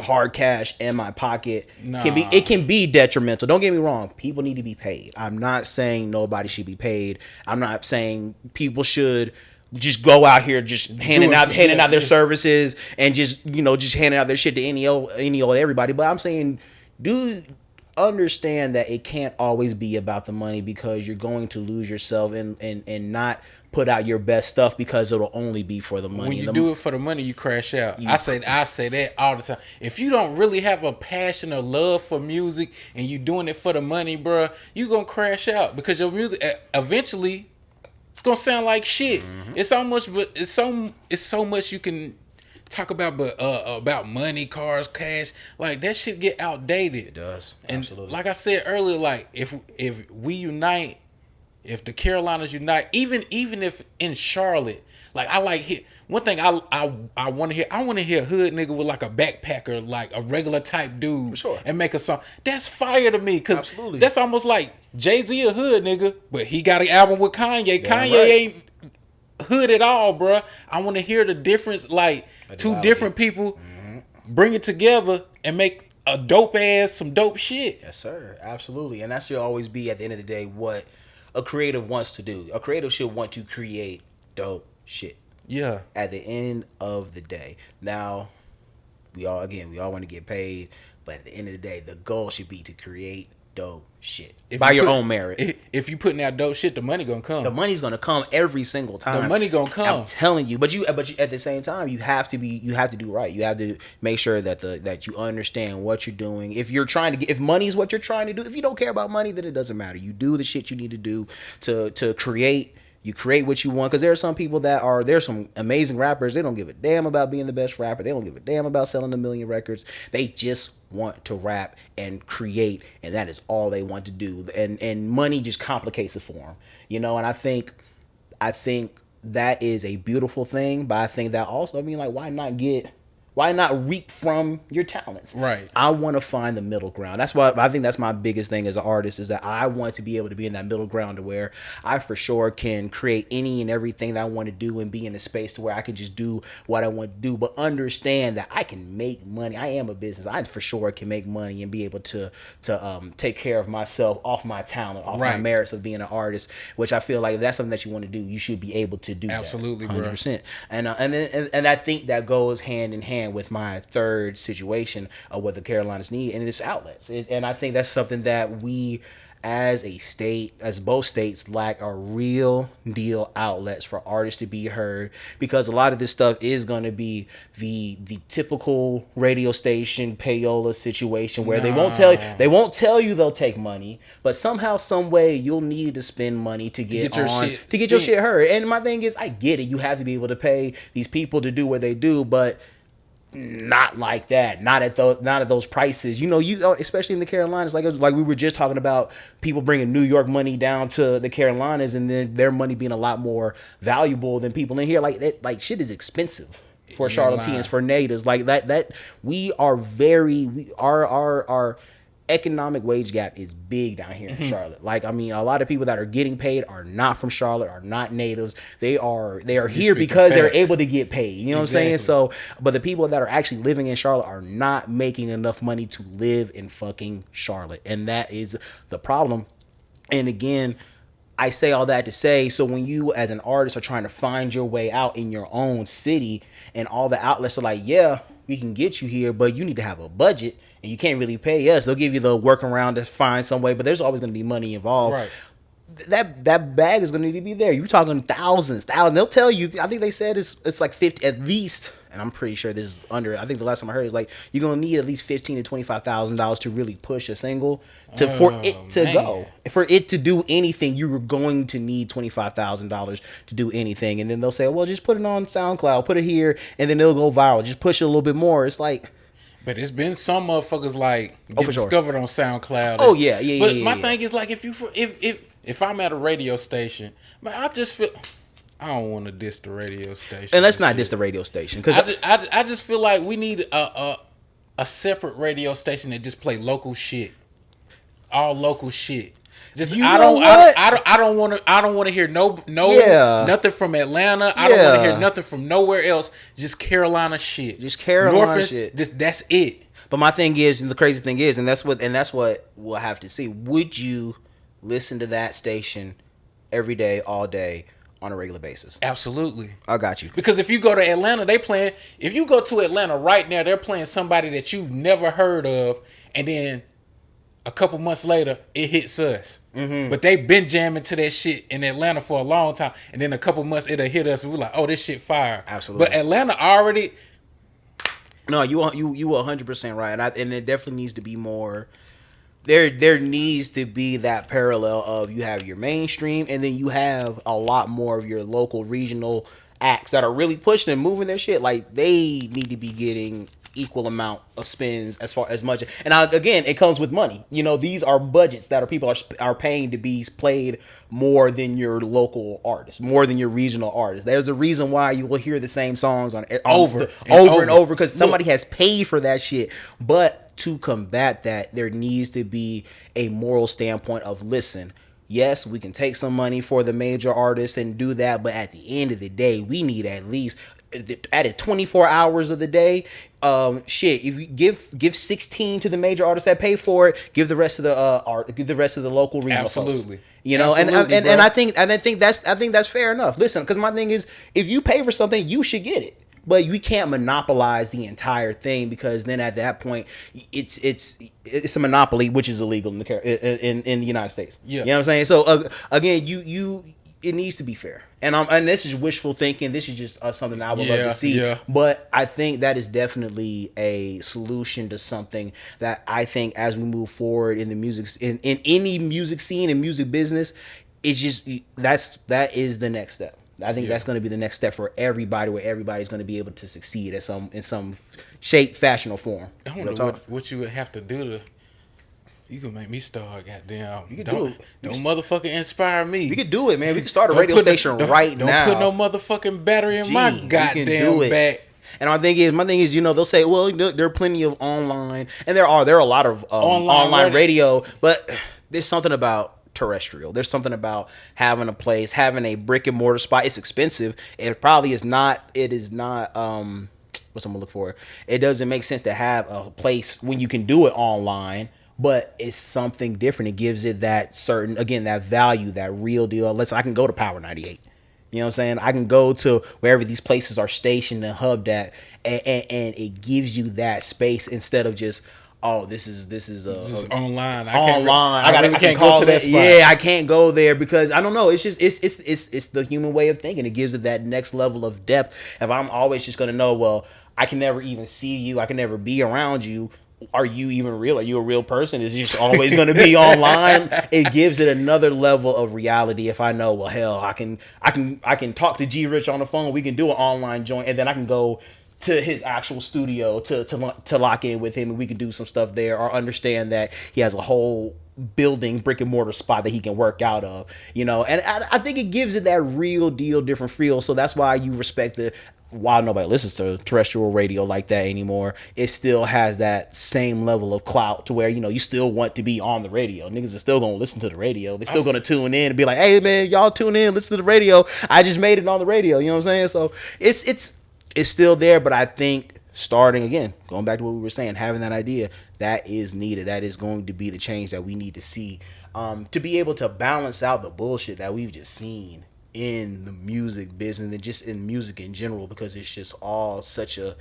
hard cash in my pocket can be detrimental. Don't get me wrong, people need to be paid. I'm not saying nobody should be paid. I'm not saying people should just go out here just handing out their services and just handing out their shit to any old everybody. But I'm saying, dude, understand that it can't always be about the money, because you're going to lose yourself and not put out your best stuff because it'll only be for the money. When you do it for the money, you crash out. I say that all the time. If you don't really have a passion or love for music and you doing it for the money, bro, you gonna crash out because your music eventually it's gonna sound like shit. It's so much you can talk about, but about money, cars, cash, like that shit get outdated. It does. Absolutely. And like I said earlier, like if we unite, if the Carolinas unite, even if in Charlotte, like I like one thing I want to hear. I want to hear a hood nigga with like a backpacker, like a regular type dude, for sure, and make a song. That's fire to me, because that's almost like Jay-Z a hood nigga, but he got an album with Kanye. Kanye ain't hood at all, bro. I want to hear the difference, like two different people bring it together and make a dope ass, some dope shit. Yes, sir. Absolutely. And that should always be, at the end of the day, what a creative wants to do. A creative should want to create dope shit. Yeah. At the end of the day. Now, we all want to get paid, but at the end of the day, the goal should be to create dope shit If by you your put- own merit. If you putting out dope shit, the money gonna come. The money's gonna come every single time. The money gonna come. I'm telling you. But you at the same time, you have to do right. You have to make sure that you understand what you're doing. If you're trying to get, if money is what you're trying to do, if you don't care about money, then it doesn't matter. You do the shit you need to do to create. You create what you want, because there are some people there's some amazing rappers. They don't give a damn about being the best rapper. They don't give a damn about selling 1 million records. They just want to rap and create, and that is all they want to do. And money just complicates it for them, And I think that is a beautiful thing, but I think that also, like, why not reap from your talents? Right. I want to find the middle ground. That's why I think that's my biggest thing as an artist, is that I want to be able to be in that middle ground to where I for sure can create any and everything that I want to do and be in a space to where I can just do what I want to do, but understand that I can make money. I am a business. I for sure can make money and be able to take care of myself off my talent, off my merits of being an artist, which I feel like if that's something that you want to do, you should be able to do Absolutely, that. 100%. And I think that goes hand in hand with my third situation of what the Carolinas need, and it's outlets. And I think that's something that we as a state, as both states, lack a real deal outlets for artists to be heard, because a lot of this stuff is going to be the typical radio station payola situation where they won't tell you they'll take money, but somehow, some way, you'll need to spend money to get your shit heard. And my thing is, I get it. You have to be able to pay these people to do what they do, but not like that, not at those prices. Especially in the Carolinas, like we were just talking about, people bringing New York money down to the Carolinas, and then their money being a lot more valuable than people in here. Like shit is expensive for Charlotteans, for natives. Like that our economic wage gap is big down here in Charlotte. Like, I mean, a lot of people that are getting paid are not from Charlotte, are not natives. They are here because they're able to get paid. You know what I'm saying? So, but the people that are actually living in Charlotte are not making enough money to live in fucking Charlotte. And that is the problem. And again, I say all that to say, so when you as an artist are trying to find your way out in your own city, and all the outlets are like, yeah, we can get you here, but you need to have a budget, and you can't really pay us. They'll give you the workaround to find some way, but there's always going to be money involved. Right. That bag is going to need to be there. You're talking thousands. They'll tell you, I think they said it's like 50 at least, and I'm pretty sure this is under, I think the last time I heard is like, you're going to need at least $15,000 to $25,000 to really push a single for it to go. For it to do anything, you were going to need $25,000 to do anything. And then they'll say, well, just put it on SoundCloud, put it here, and then it'll go viral. Just push it a little bit more. It's like, but it's been some motherfuckers like get discovered on SoundCloud. Oh yeah. But my thing is, like, if I'm at a radio station, man, I just feel I don't want to diss the radio station. And let's not diss the radio station, because I just feel like we need a separate radio station that just play local shit, all local shit. Just I don't want to hear nothing from Atlanta. I don't want to hear nothing from nowhere else. Just Carolina shit. Just Carolina shit. That's it. But my thing is, and the crazy thing is, and that's what we'll have to see. Would you listen to that station every day, all day, on a regular basis? Absolutely. I got you. Because if you go to Atlanta, if you go to Atlanta right now, they're playing somebody that you've never heard of, and then a couple months later, it hits us. Mm-hmm. But they been jamming to that shit in Atlanta for a long time, and then a couple months it'll hit us, and we're like, "Oh, this shit fire!" Absolutely. But Atlanta already. No, you 100% right, and it definitely needs to be more. There needs to be that parallel of, you have your mainstream, and then you have a lot more of your local, regional acts that are really pushing and moving their shit. Like, they need to be getting equal amount of spins as far as much. And again, it comes with money. These are budgets that people are paying to be played more than your local artists, more than your regional artists. There's a reason why you will hear the same songs over and over, because somebody has paid for that shit. But to combat that, there needs to be a moral standpoint of, listen, yes, we can take some money for the major artists and do that, but at the end of the day, we need at least, added 24 hours of the day. If you give 16 to the major artists that pay for it, give the rest of the local regional Absolutely. folks. And I think that's fair enough. Listen, because my thing is, if you pay for something, you should get it. but we can't monopolize the entire thing, because then at that point it's a monopoly, which is illegal in the United States. Yeah. You know what I'm saying? So again, it needs to be fair. And this is wishful thinking. This is just something I would love to see. Yeah. But I think that is definitely a solution to something that I think, as we move forward in the music, in any music scene and music business, it's just that is the next step. I think that's going to be the next step for everybody, where everybody's going to be able to succeed in some shape, fashion, or form. I wonder what you would have to do to. You can make me start, goddamn. You can do it. Don't motherfucking inspire me. We could do it, man. We can start a radio station right now. Don't put no motherfucking battery in my goddamn back. And my thing is, they'll say, well, there are plenty of online, and there are a lot of online radio, but there's something about terrestrial. There's something about having a place, having a brick and mortar spot. It's expensive. It probably is not. It is not. What's I'm gonna look for? It doesn't make sense to have a place when you can do it online. But it's something different. It gives it that certain, again, that value, that real deal. I can go to Power 98. You know what I'm saying? I can go to wherever these places are stationed and hubbed at, and it gives you that space, instead of just, this is online. I can't go to that spot. Yeah, I can't go there because I don't know. It's just it's the human way of thinking. It gives it that next level of depth. If I'm always just gonna know, well, I can never even see you, I can never be around you. Are you even real? Are you a real person? Is it just always going to be online? It gives it another level of reality. If I know, well, hell, I can talk to G Rich on the phone. We can do an online joint, and then I can go to his actual studio to lock in with him, and we can do some stuff there, or understand that he has a whole building, brick and mortar spot that he can work out of, And I think it gives it that real deal, different feel. So that's why you respect while nobody listens to terrestrial radio like that anymore, it still has that same level of clout to where, you still want to be on the radio. Niggas are still going to listen to the radio. They're still going to tune in and be like, hey, man, y'all tune in, listen to the radio. I just made it on the radio. You know what I'm saying? So it's still there, but I think starting again, going back to what we were saying, having that idea, that is needed. That is going to be the change that we need to see, to be able to balance out the bullshit that we've just seen in the music business and just in music in general, because it's just all such a,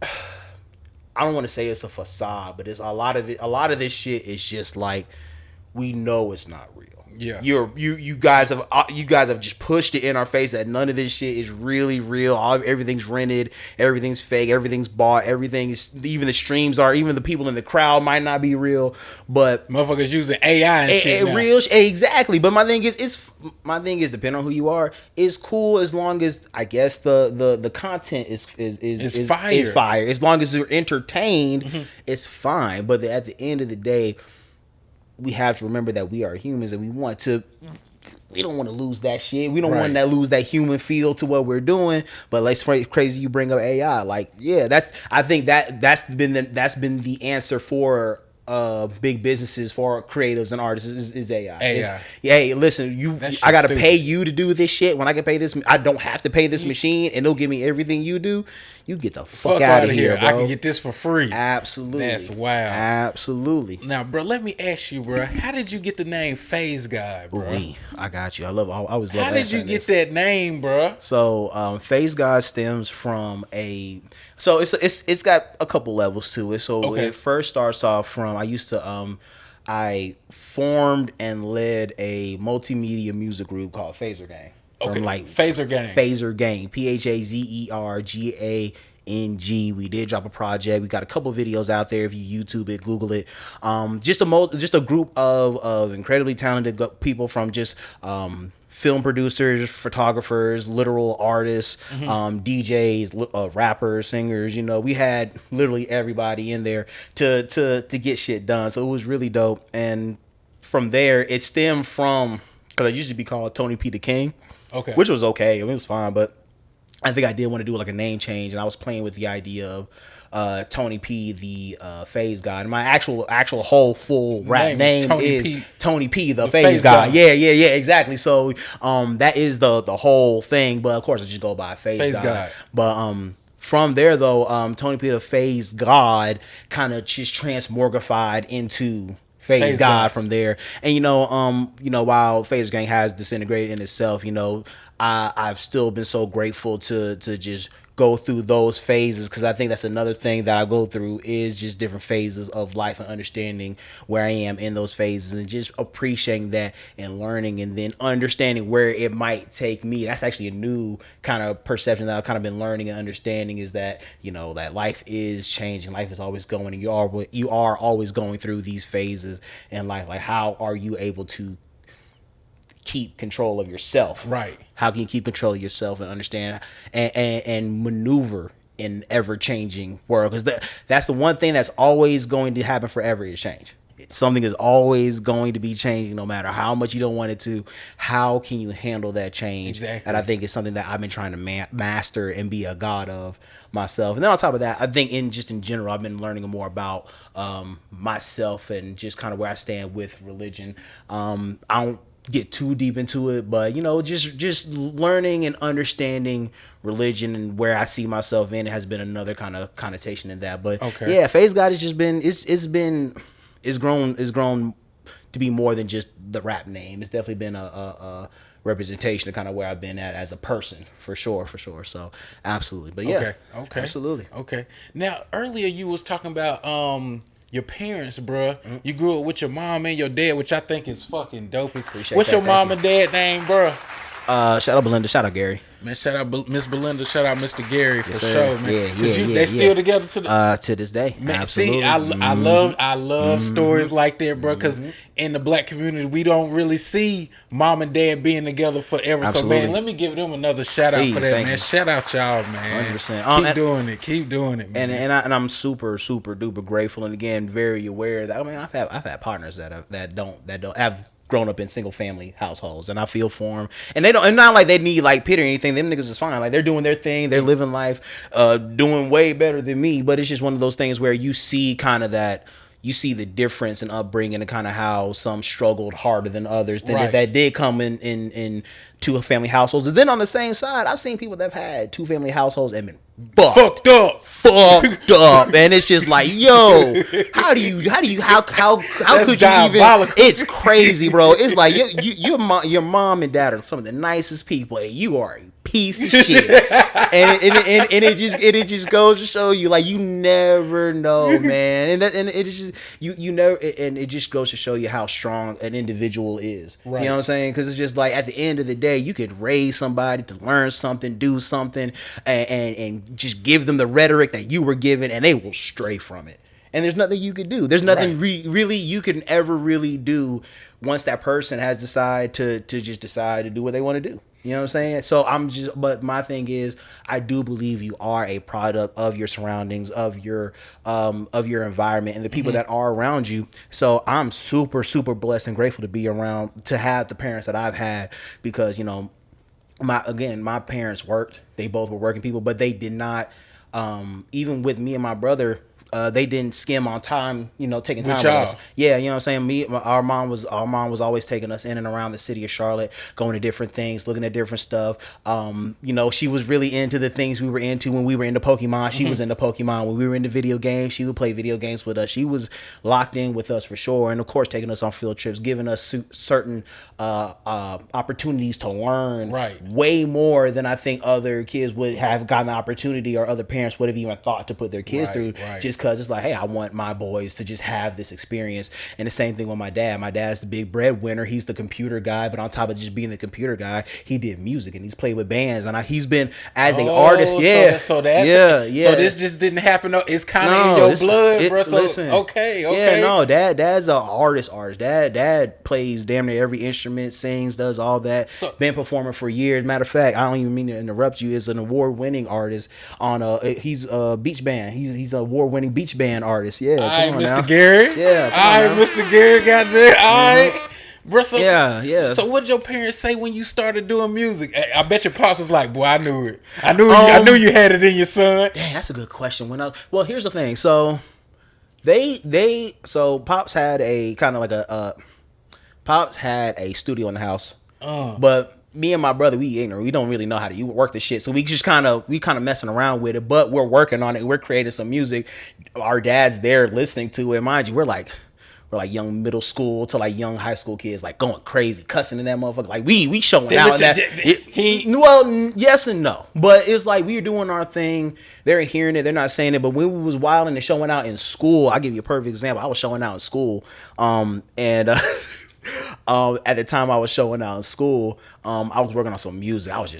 I don't want to say it's a facade, but it's a lot of this shit is just like, we know it's not real. Yeah. You guys have just pushed it in our face that none of this shit is really real. Everything's rented, everything's fake, everything's bought, even the streams even the people in the crowd might not be real, but motherfuckers using AI and shit now. Real exactly. But my thing is depending on who you are, it's cool as long as, I guess, the content is fire. Is fire. As long as you're entertained, it's fine. But at the end of the day, we have to remember that we are humans, and we don't want to lose that shit. We don't want to lose that human feel to what we're doing. But like, crazy you bring up AI. Like, yeah, I think that's been the answer for big businesses, for creatives and artists is AI. Hey, listen, I gotta pay you to do this shit. When I can pay this, I don't have to pay this machine, and it'll give me everything you do. You get the fuck out of here, bro. I can get this for free. Absolutely. That's wild. Absolutely. Now, bro, let me ask you, bro. How did you get the name Phaze Gawd, bro? I got you. I always love. How did you get that name, bro? So, Phaze Gawd stems from So it's got a couple levels to it. So It first starts off from, I formed and led a multimedia music group called Phazer Gang. Phazer Gang. Phazer Gang. PHAZERGANG. We did drop a project. We got a couple videos out there. If you YouTube it, Google it. Just a group of incredibly talented people from just film producers, photographers, literal artists, DJs, rappers, singers. We had literally everybody in there to get shit done. So it was really dope. And from there, it stemmed from, because I used to be called Tony P the King. Okay. Which was okay. I mean, it was fine, but I think I did want to do like a name change, and I was playing with the idea of Tony P the Phaze Gawd. And my actual whole full rap name is Tony P the Phaze Gawd. Yeah, exactly. So that is the whole thing, but of course I just go by Phaze Gawd. But from there though, Tony P the Phaze Gawd kind of just transmogrified into Phaze Gawd from there. And while Phazer Gang has disintegrated in itself, I've still been so grateful to just go through those phases, because I think that's another thing that I go through is just different phases of life and understanding where I am in those phases and just appreciating that and learning and then understanding where it might take me. That's actually a new kind of perception that I've kind of been learning and understanding, is that, you know, that life is changing, life is always going, and you are always going through these phases in life. Like, how are you able to keep control of yourself? Right. How can you keep control of yourself and understand and maneuver in ever-changing world? Because that's the one thing that's always going to happen forever is change. Something is always going to be changing, no matter how much you don't want it to. How can you handle that change? Exactly. And I think it's something that I've been trying to master and be a god of myself. And then on top of that, I think in general, I've been learning more about myself and just kind of where I stand with religion. I don't get too deep into it, but, you know, just learning and understanding religion and where I see myself in it has been another kind of connotation in that. But yeah, Phaze Gawd has just been it's grown to be more than just the rap name. It's definitely been a representation of kind of where I've been at as a person, for sure. So absolutely. But yeah, okay, absolutely. Okay. Now earlier you was talking about your parents, bruh. Mm-hmm. You grew up with your mom and your dad, which I think is fucking dope. What's your mom and dad name, bruh? Shout out Belinda, shout out Gary. Man, shout out Miss Belinda, shout out Mr. Gary for sure, man. Yeah, they still together to this day. Man, absolutely. see, I love stories like that, bro. Because in the black community, we don't really see mom and dad being together forever. Absolutely. So man, let me give them another shout out for that, man. Shout out y'all, man. 100%. Keep doing it, man. And I'm super duper grateful, and again very aware that, I mean, I've had partners that don't have grown up in single family households, and I feel for them, and they don't, and not like they need like pity or anything. Them niggas is fine, like they're doing their thing, they're living life, doing way better than me. But it's just one of those things where you see kind of that, you see the difference in upbringing and kind of how some struggled harder than others that did come in two family households. And then on the same side, I've seen people that have had two family households and been fucked up, and it's just like, yo, how could you even? It's crazy, bro. It's like your mom and dad are some of the nicest people, and you are a piece of shit. and it just goes to show you, like, you never know, man. And it just you never, and it just goes to show you how strong an individual is. Right. You know what I'm saying? Because it's just like, at the end of the day, you could raise somebody to learn something, do something, and just give them the rhetoric that you were given, and they will stray from it. And there's nothing you could do. There's nothing really you can ever really do once that person has decided to just decide to do what they want to do. You know what I'm saying? So but my thing is, I do believe you are a product of your surroundings, of your environment, and the people that are around you. So I'm super blessed and grateful to be around, to have the parents that I've had, because, you know, my parents worked. They both were working people, but they did not, even with me and my brother, they didn't skim on time, you know, taking time with us. Yeah, you know what I'm saying? Our mom was always taking us in and around the city of Charlotte, going to different things, looking at different stuff. You know, she was really into the things we were into. When we were into Pokemon, she was into Pokemon. When we were into video games, she would play video games with us. She was locked in with us for sure. And of course, taking us on field trips, giving us certain opportunities to learn way more than I think other kids would have gotten the opportunity, or other parents would have even thought to put their kids through. Just because it's like, hey, I want my boys to just have this experience. And the same thing with my dad. My dad's the big breadwinner. He's the computer guy, but on top of just being the computer guy, he did music and he's played with bands, and he's been as an artist. Yeah, so this just didn't happen. It's kind of in your blood, bro. So listen, okay. Yeah, no, dad's an artist. Dad plays damn near every instrument, sings, does all that. Been performing for years. Matter of fact, I don't even mean to interrupt you. Is an award-winning artist on he's a beach band. He's an award-winning beach band artist. Yeah, come on, Mr. Gary. Yeah, Mr. Gary got there. All right. Bro, so, yeah. So what did your parents say when you started doing music? I bet your pops was like, boy, I knew it. I knew you had it in your son. Dang, that's a good question. Well, here's the thing. So Pops had a kind of like Pops had a studio in the house. But me and my brother, we ignorant. We don't really know how to work the shit. So we kind of messing around with it, but we're working on it. We're creating some music. Our dad's there listening to it. Mind you, we're like or like young middle school to like young high school kids, like going crazy, cussing in that motherfucker. Like we showing out. Yes and no, but it's like we were doing our thing. They're hearing it, they're not saying it. But when we was wilding and showing out in school, I'll give you a perfect example. I was showing out in school, and. At the time I was showing out in school, I was working on some music. I was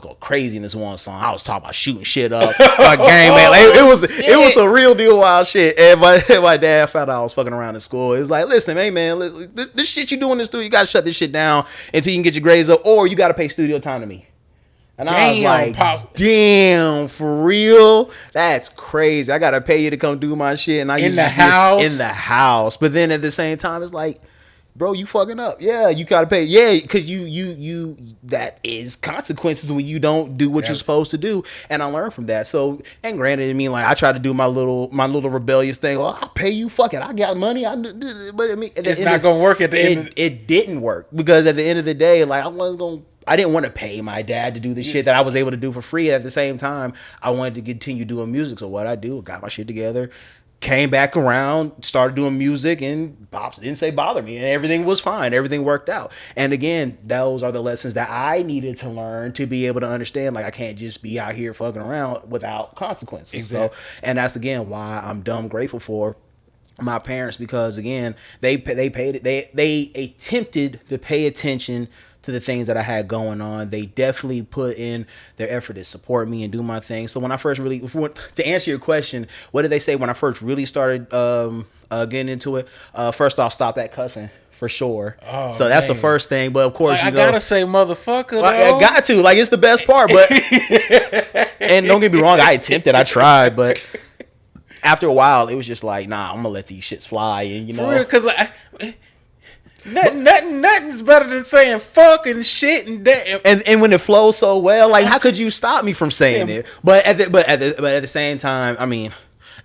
going crazy in this one song. I was talking about shooting shit up, my game, man. Like, it was a real deal wild shit. And my dad found out I was fucking around in school. It was like, listen, hey man, this shit you doing in the studio, you gotta shut this shit down until you can get your grades up, or you gotta pay studio time to me. And I was like, damn, for real? That's crazy. I gotta pay you to come do my shit, and in the house. But then at the same time, it's like, bro, you fucking up. Yeah, you gotta pay. Yeah, because you that is consequences when you don't do what you're supposed to do. And I learned from that. So, and granted, I mean, like, I tried to do my little rebellious thing. Well, I'll pay you. Fuck it, I got money. But I mean, it's not gonna work at the end. It didn't work, because at the end of the day, like, I didn't want to pay my dad to do the shit that I was able to do for free. At the same time, I wanted to continue doing music. So what I do, got my shit together, came back around, started doing music, and pops didn't say bother me, and everything was fine. Everything worked out. And again, those are the lessons that I needed to learn to be able to understand. Like, I can't just be out here fucking around without consequences. Exactly. So, and that's again why I'm dumb grateful for my parents, because again, they attempted to pay attention to the things that I had going on. They definitely put in their effort to support me and do my thing. So when I first really, to answer your question, what did they say when I first really started getting into it? First off, stop that cussing. For sure. Oh, so that's the first thing. But of course, like, I gotta say motherfucker. Like, I got to. Like, it's the best part. But and don't get me wrong, I attempted, I tried, but after a while, it was just like, nah, I'm gonna let these shits fly. And you know, for real, because like, nothing's better than saying fucking shit and damn. And when it flows so well, like, how could you stop me from saying it? But at the same time, I mean,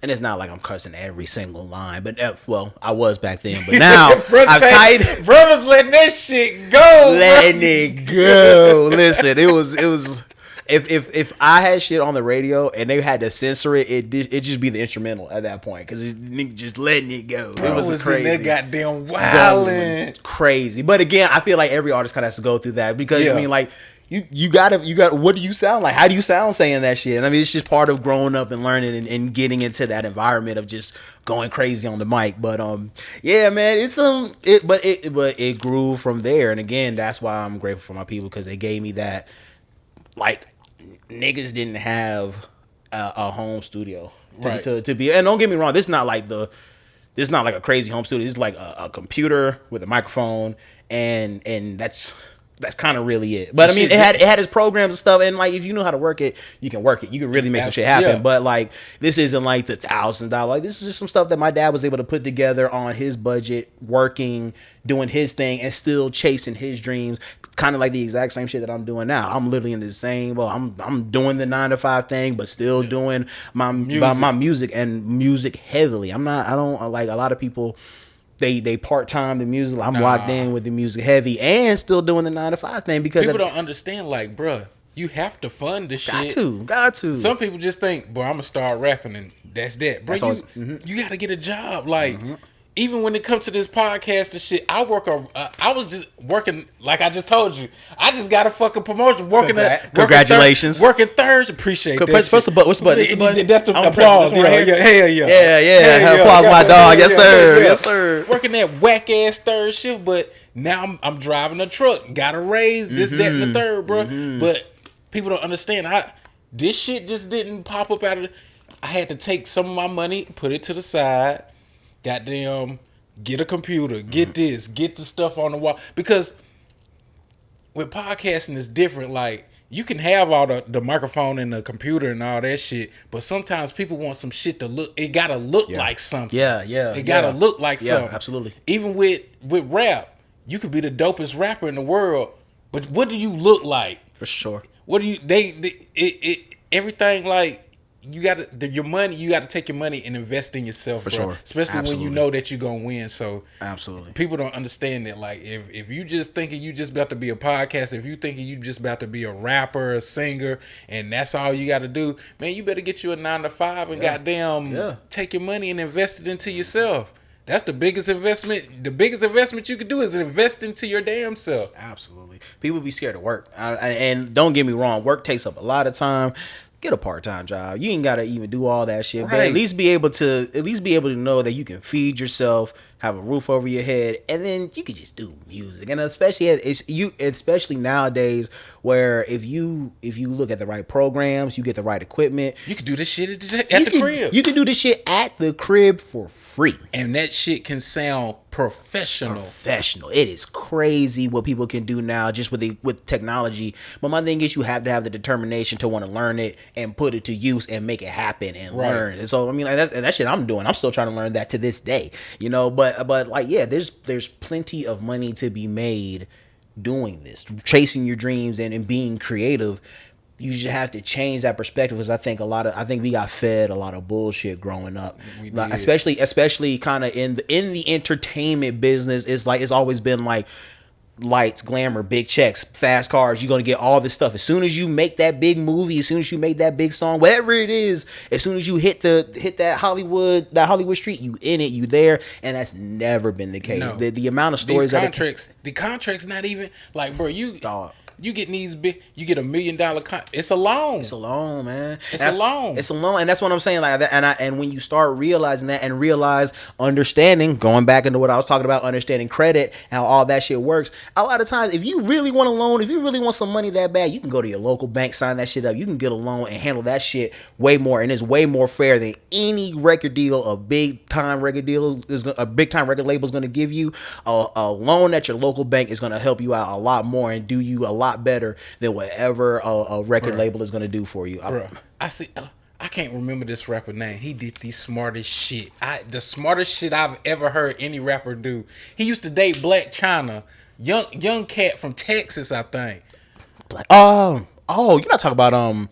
and it's not like I'm cussing every single line, but well, I was back then, but now brothers letting that shit go, letting it go. Listen, it was. If I had shit on the radio and they had to censor it, it'd just be the instrumental at that point, because niggas just letting it go. It was crazy. In there goddamn wildin'. Crazy. But again, I feel like every artist kind of has to go through that, because I mean, like, you got what do you sound like? How do you sound saying that shit? I mean, it's just part of growing up and learning and getting into that environment of just going crazy on the mic. But yeah, man, it grew from there. And again, that's why I'm grateful for my people, because they gave me that. Like, niggas didn't have a home studio to be, and don't get me wrong, this is not like a crazy home studio. It's like a computer with a microphone, and that's kind of really it. But I mean, it had its programs and stuff, and like, if you know how to work it, you can work it. You can really make some shit happen. Yeah. But like, this isn't like the $1,000. Like, this is just some stuff that my dad was able to put together on his budget, working, doing his thing, and still chasing his dreams. Kind of like the exact same shit that I'm doing now. I'm literally in the same. Well, I'm doing the 9-to-5 thing, but still doing my music and music heavily. I don't like a lot of people. They part-time the music. I'm locked in with the music heavy and still doing the 9-to-5 thing, because people don't understand. Like, bruh, you have to fund this shit. Got to. Some people just think, boy, I'm gonna start rapping and that's that. Bro, you got to get a job. Like, even when it comes to this podcast and shit, I was just working, like I just told you. I just got a fucking promotion. Congratulations. Working thirds. Appreciate that. What's the button? That's the applause. Right here. Hell yeah. Yeah. Applause, my dog. Yes, sir. Yes, sir. Working that whack ass third shift, but now I'm driving a truck. Got a raise, this, that, and the third, bro. But people don't understand. This shit just didn't pop up out of. I had to take some of my money, put it to the side. Goddamn, get a computer, get this, get the stuff on the wall. Because with podcasting, it's different. Like, you can have all the microphone and the computer and all that shit, but sometimes people want some shit to look. It gotta look like something. Yeah. It gotta look like something. Yeah, absolutely. Even with rap, you could be the dopest rapper in the world, but what do you look like? For sure. What do you? Everything, like, you got to your money. You got to take your money and invest in yourself, For bro. sure. Especially Absolutely. when you know that you're gonna win. So Absolutely. people don't understand that. Like if you just thinking you just about to be a podcast, if you thinking you just about to be a rapper, a singer, and that's all you got to do, man, you better get you a 9 to 5 and goddamn take your money and invest it into yourself. That's the biggest investment. The biggest investment you could do is invest into your damn self. Absolutely. People be scared of work. And don't get me wrong, work takes up a lot of time. Get a part-time job. You ain't gotta even do all that shit. But Right. at least be able to know that you can feed yourself, have a roof over your head, and then you could just do music. And especially nowadays, where if you look at the right programs, you get the right equipment, You could do this shit at the crib. You can do this shit at the crib for free. And that shit can sound professional. It is crazy what people can do now just with technology. But my thing is, you have to have the determination to want to learn it and put it to use and make it happen and learn. And so I mean, like, that shit I'm doing. I'm still trying to learn that to this day. You know, but like, yeah, there's plenty of money to be made doing this, chasing your dreams and being creative. You just have to change that perspective, because I think we got fed a lot of bullshit growing up. Like, especially kind of in the entertainment business. It's always been like lights, glamour, big checks, fast cars. You're gonna get all this stuff as soon as you make that big movie, as soon as you make that big song, whatever it is. As soon as you hit that Hollywood street, you in it, you there, and that's never been the case. No. The amount of stories the contract's not even like, bro. You getting these big, you get $1 million it's a loan. It's a loan, man. It's a loan. It's a loan, and that's what I'm saying. Like that, and when you start realizing that and realize understanding, going back into what I was talking about, understanding credit and how all that shit works. A lot of times, if you really want a loan, if you really want some money that bad, you can go to your local bank, sign that shit up. You can get a loan and handle that shit way more, and it's way more fair than any record deal, a big time record label is going to give you. A loan at your local bank is going to help you out a lot more and do you a lot better than whatever a record label is going to do for you. I see. I can't remember this rapper name. He did the smartest shit. The smartest shit I've ever heard any rapper do. He used to date Black China, young cat from Texas, I think. You're not talking about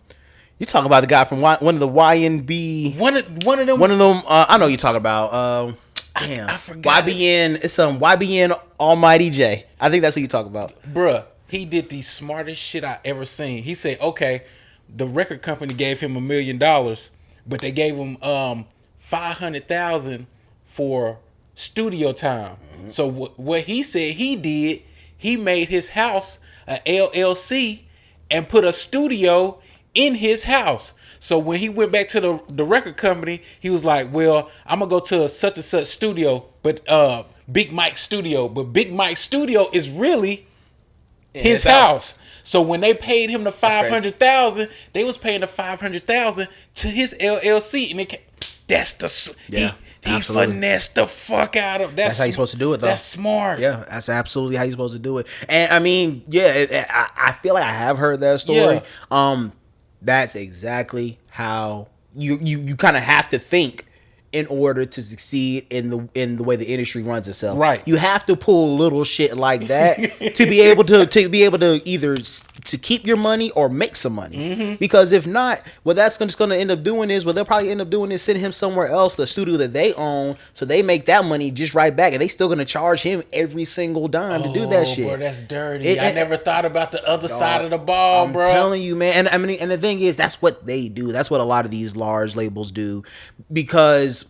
you talking about the guy from one of the YNB. One of them. I know you talking about. Damn, I forgot. YBN. It's YBN Almighty J. I think that's what you talk about, Bruh. He did the smartest shit I ever seen. He said, okay, the record company gave him $1 million, but they gave him $500,000 for studio time. Mm-hmm. So what he said he did, he made his house a LLC and put a studio in his house. So when he went back to the record company, he was like, well, I'm gonna go to such and such studio, but Big Mike studio. But Big Mike studio is really his house. So when they paid him the $500,000, they was paying the $500,000 to his LLC, and he finessed the fuck out of. That's how you're supposed to do it, though. That's smart. Yeah, that's absolutely how you're supposed to do it. And I mean, yeah, I feel like I have heard that story. Yeah. That's exactly how you kind of have to think in order to succeed in the way the industry runs itself. Right. You have to pull little shit like that to be able to either to keep your money or make some money. Mm-hmm. Because if not, what that's just going to end up doing is, what they'll probably end up doing is sending him somewhere else, the studio that they own, so they make that money just right back, and they still going to charge him every single dime to do that shit. Bro, that's dirty. I never thought about the other side of the ball, bro. I'm telling you, man. And I mean, and the thing is, that's what they do. That's what a lot of these large labels do, because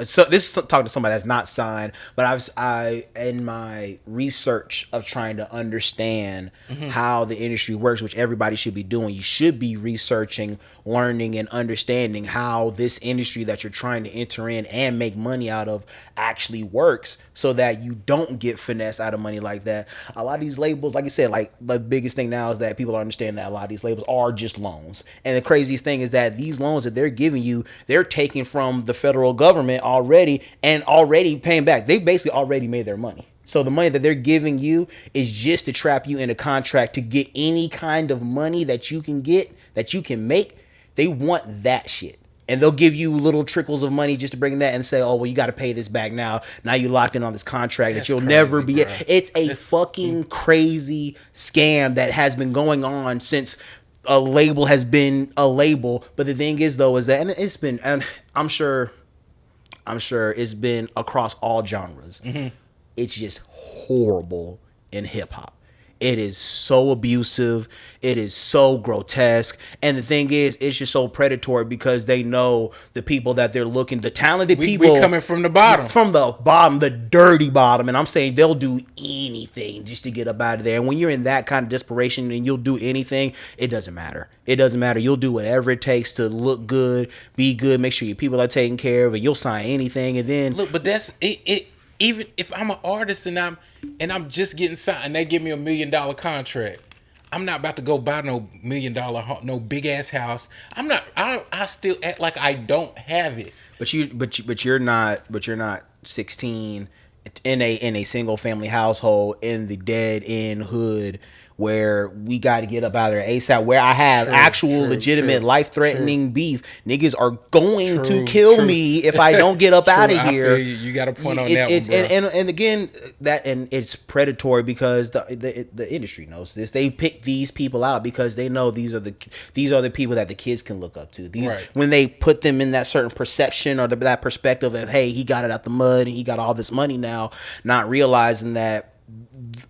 so this is talking to somebody that's not signed, but I in my research of trying to understand how the industry works, which everybody should be doing. You should be researching, learning, and understanding how this industry that you're trying to enter in and make money out of actually works, so that you don't get finessed out of money like that. A lot of these labels, like you said, like the biggest thing now is that people understand that a lot of these labels are just loans. And the craziest thing is that these loans that they're giving you, they're taking from the federal government already and already paying back. They basically already made their money. So the money that they're giving you is just to trap you in a contract to get any kind of money that you can get, that you can make. They want that shit. And they'll give you little trickles of money just to bring that and say, oh, well, you got to pay this back now. Now you're locked in on this contract that you'll never be. It's a fucking crazy scam that has been going on since a label has been a label. But the thing is though is that, and it's been, and I'm sure it's been across all genres. Mm-hmm. It's just horrible in hip hop. It is so abusive. It is so grotesque. And the thing is, it's just so predatory because they know the people that they're looking, the talented people. We coming from the bottom. From the bottom, the dirty bottom. And I'm saying they'll do anything just to get up out of there. And when you're in that kind of desperation and you'll do anything, it doesn't matter. It doesn't matter. You'll do whatever it takes to look good, be good, make sure your people are taken care of, and you'll sign anything. And then look, but that's it. Even if I'm an artist and I'm just getting signed and they give me $1 million contract, I'm not about to go buy no $1 million no big ass house. I'm not. I still act like I don't have it. But you're not 16 in a single family household in the dead end hood where we got to get up out of there ASAP, where I have legitimate life-threatening beef. Niggas are going to kill me if I don't get up out of here. I feel you got a point on that one, bro. And again, that, and it's predatory because the industry knows this. They pick these people out because they know these are the people that the kids can look up to. When they put them in that certain perception or that perspective of, hey, he got it out the mud and he got all this money now, not realizing that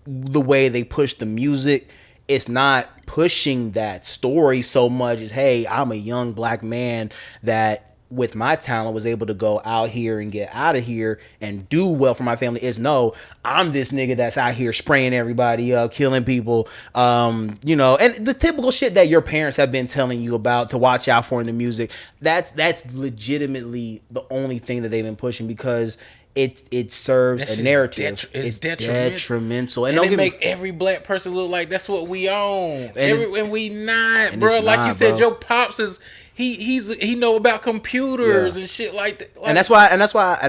the way they push the music, it's not pushing that story so much as, hey, I'm a young black man that with my talent was able to go out here and get out of here and do well for my family. Is no, I'm this nigga that's out here spraying everybody up, killing people, and the typical shit that your parents have been telling you about to watch out for in the music. That's legitimately the only thing that they've been pushing because it serves a narrative. It's detrimental. And they make every black person look like that's what we own. And we not, bro. Like you said, your pops is he know about computers and shit like that. And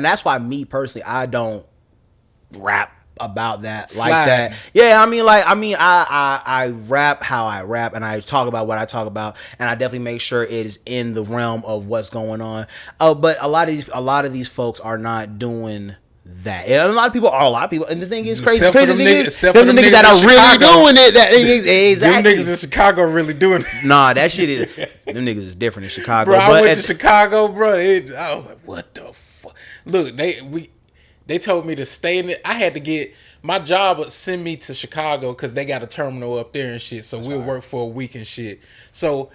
that's why me personally, I don't rap about that like that. Yeah, I rap how I rap and I talk about what I talk about, and I definitely make sure it is in the realm of what's going on. But a lot of these folks are not doing that. And a lot of people, and the thing is crazy. Except for them niggas that are really doing it. That exactly. Them niggas in Chicago really doing it. Nah, that shit is. Them niggas is different in Chicago. Bro, I went to Chicago, bro. I was like, what the fuck? Look, they told me to stay in it. I had to get my job would send me to Chicago because they got a terminal up there and shit. So we'll work for a week and shit. So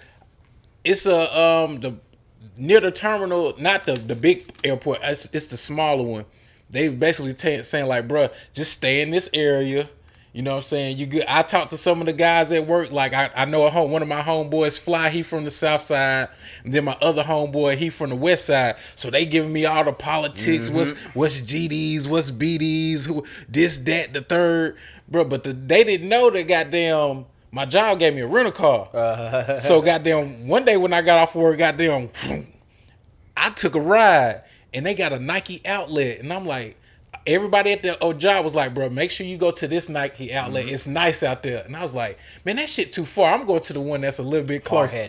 it's near the terminal, not the big airport. It's the smaller one. They basically saying like, bro, just stay in this area. You know what I'm saying? You good. I talked to some of the guys at work. Like I know one of my homeboys, Fly, he from the south side. And then my other homeboy, he from the west side. So they giving me all the politics. Mm-hmm. What's GDs, what's BDs, who this, that, the third. Bro, but they didn't know that goddamn my job gave me a rental car. So goddamn one day when I got off work, goddamn I took a ride and they got a Nike outlet. And I'm like, everybody at the job was like, bro, make sure you go to this Nike outlet. Mm-hmm. It's nice out there. And I was like, man, that shit too far. I'm going to the one that's a little bit closer.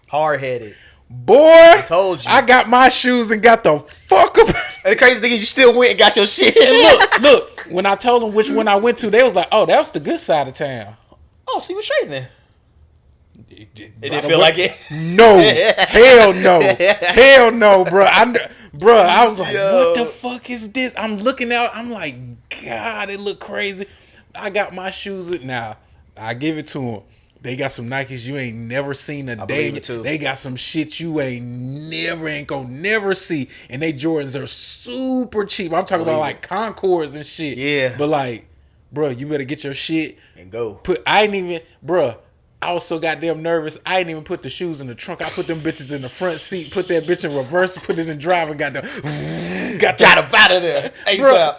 Hard-headed. Boy, I told you. I got my shoes and got the fuck up. And the crazy thing is you still went and got your shit. And look, when I told them which one I went to, they was like, oh, that was the good side of town. Oh, so you were straight then. It didn't feel like it? No. Hell no, bro. I was like, what the fuck is this? I'm looking out. I'm like, God, it look crazy. I got my shoes. Now, I give it to them. They got some Nikes you ain't never seen a day. They got some shit you ain't gonna never see. And they Jordans are super cheap. I'm talking about like Concords and shit. Yeah. But like, bro, you better get your shit and go. I was so goddamn nervous. I didn't even put the shoes in the trunk. I put them bitches in the front seat, put that bitch in reverse, put it in drive, and got up out of there. Bro,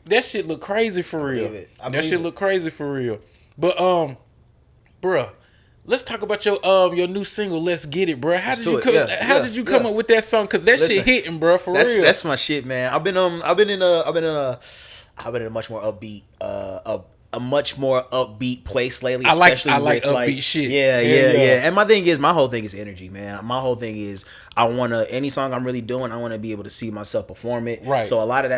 that shit look crazy for real. That shit look crazy for real. But bro, let's talk about your new single. Let's get it, bro. How did you come up with that song? Because that shit hitting, bro. For real. That's my shit, man. I've been in a much more upbeat a much more upbeat place lately. I like upbeat shit. Yeah. And my whole thing is energy, man. My whole thing is any song I'm really doing, I want to be able to see myself perform it. Right. So a lot of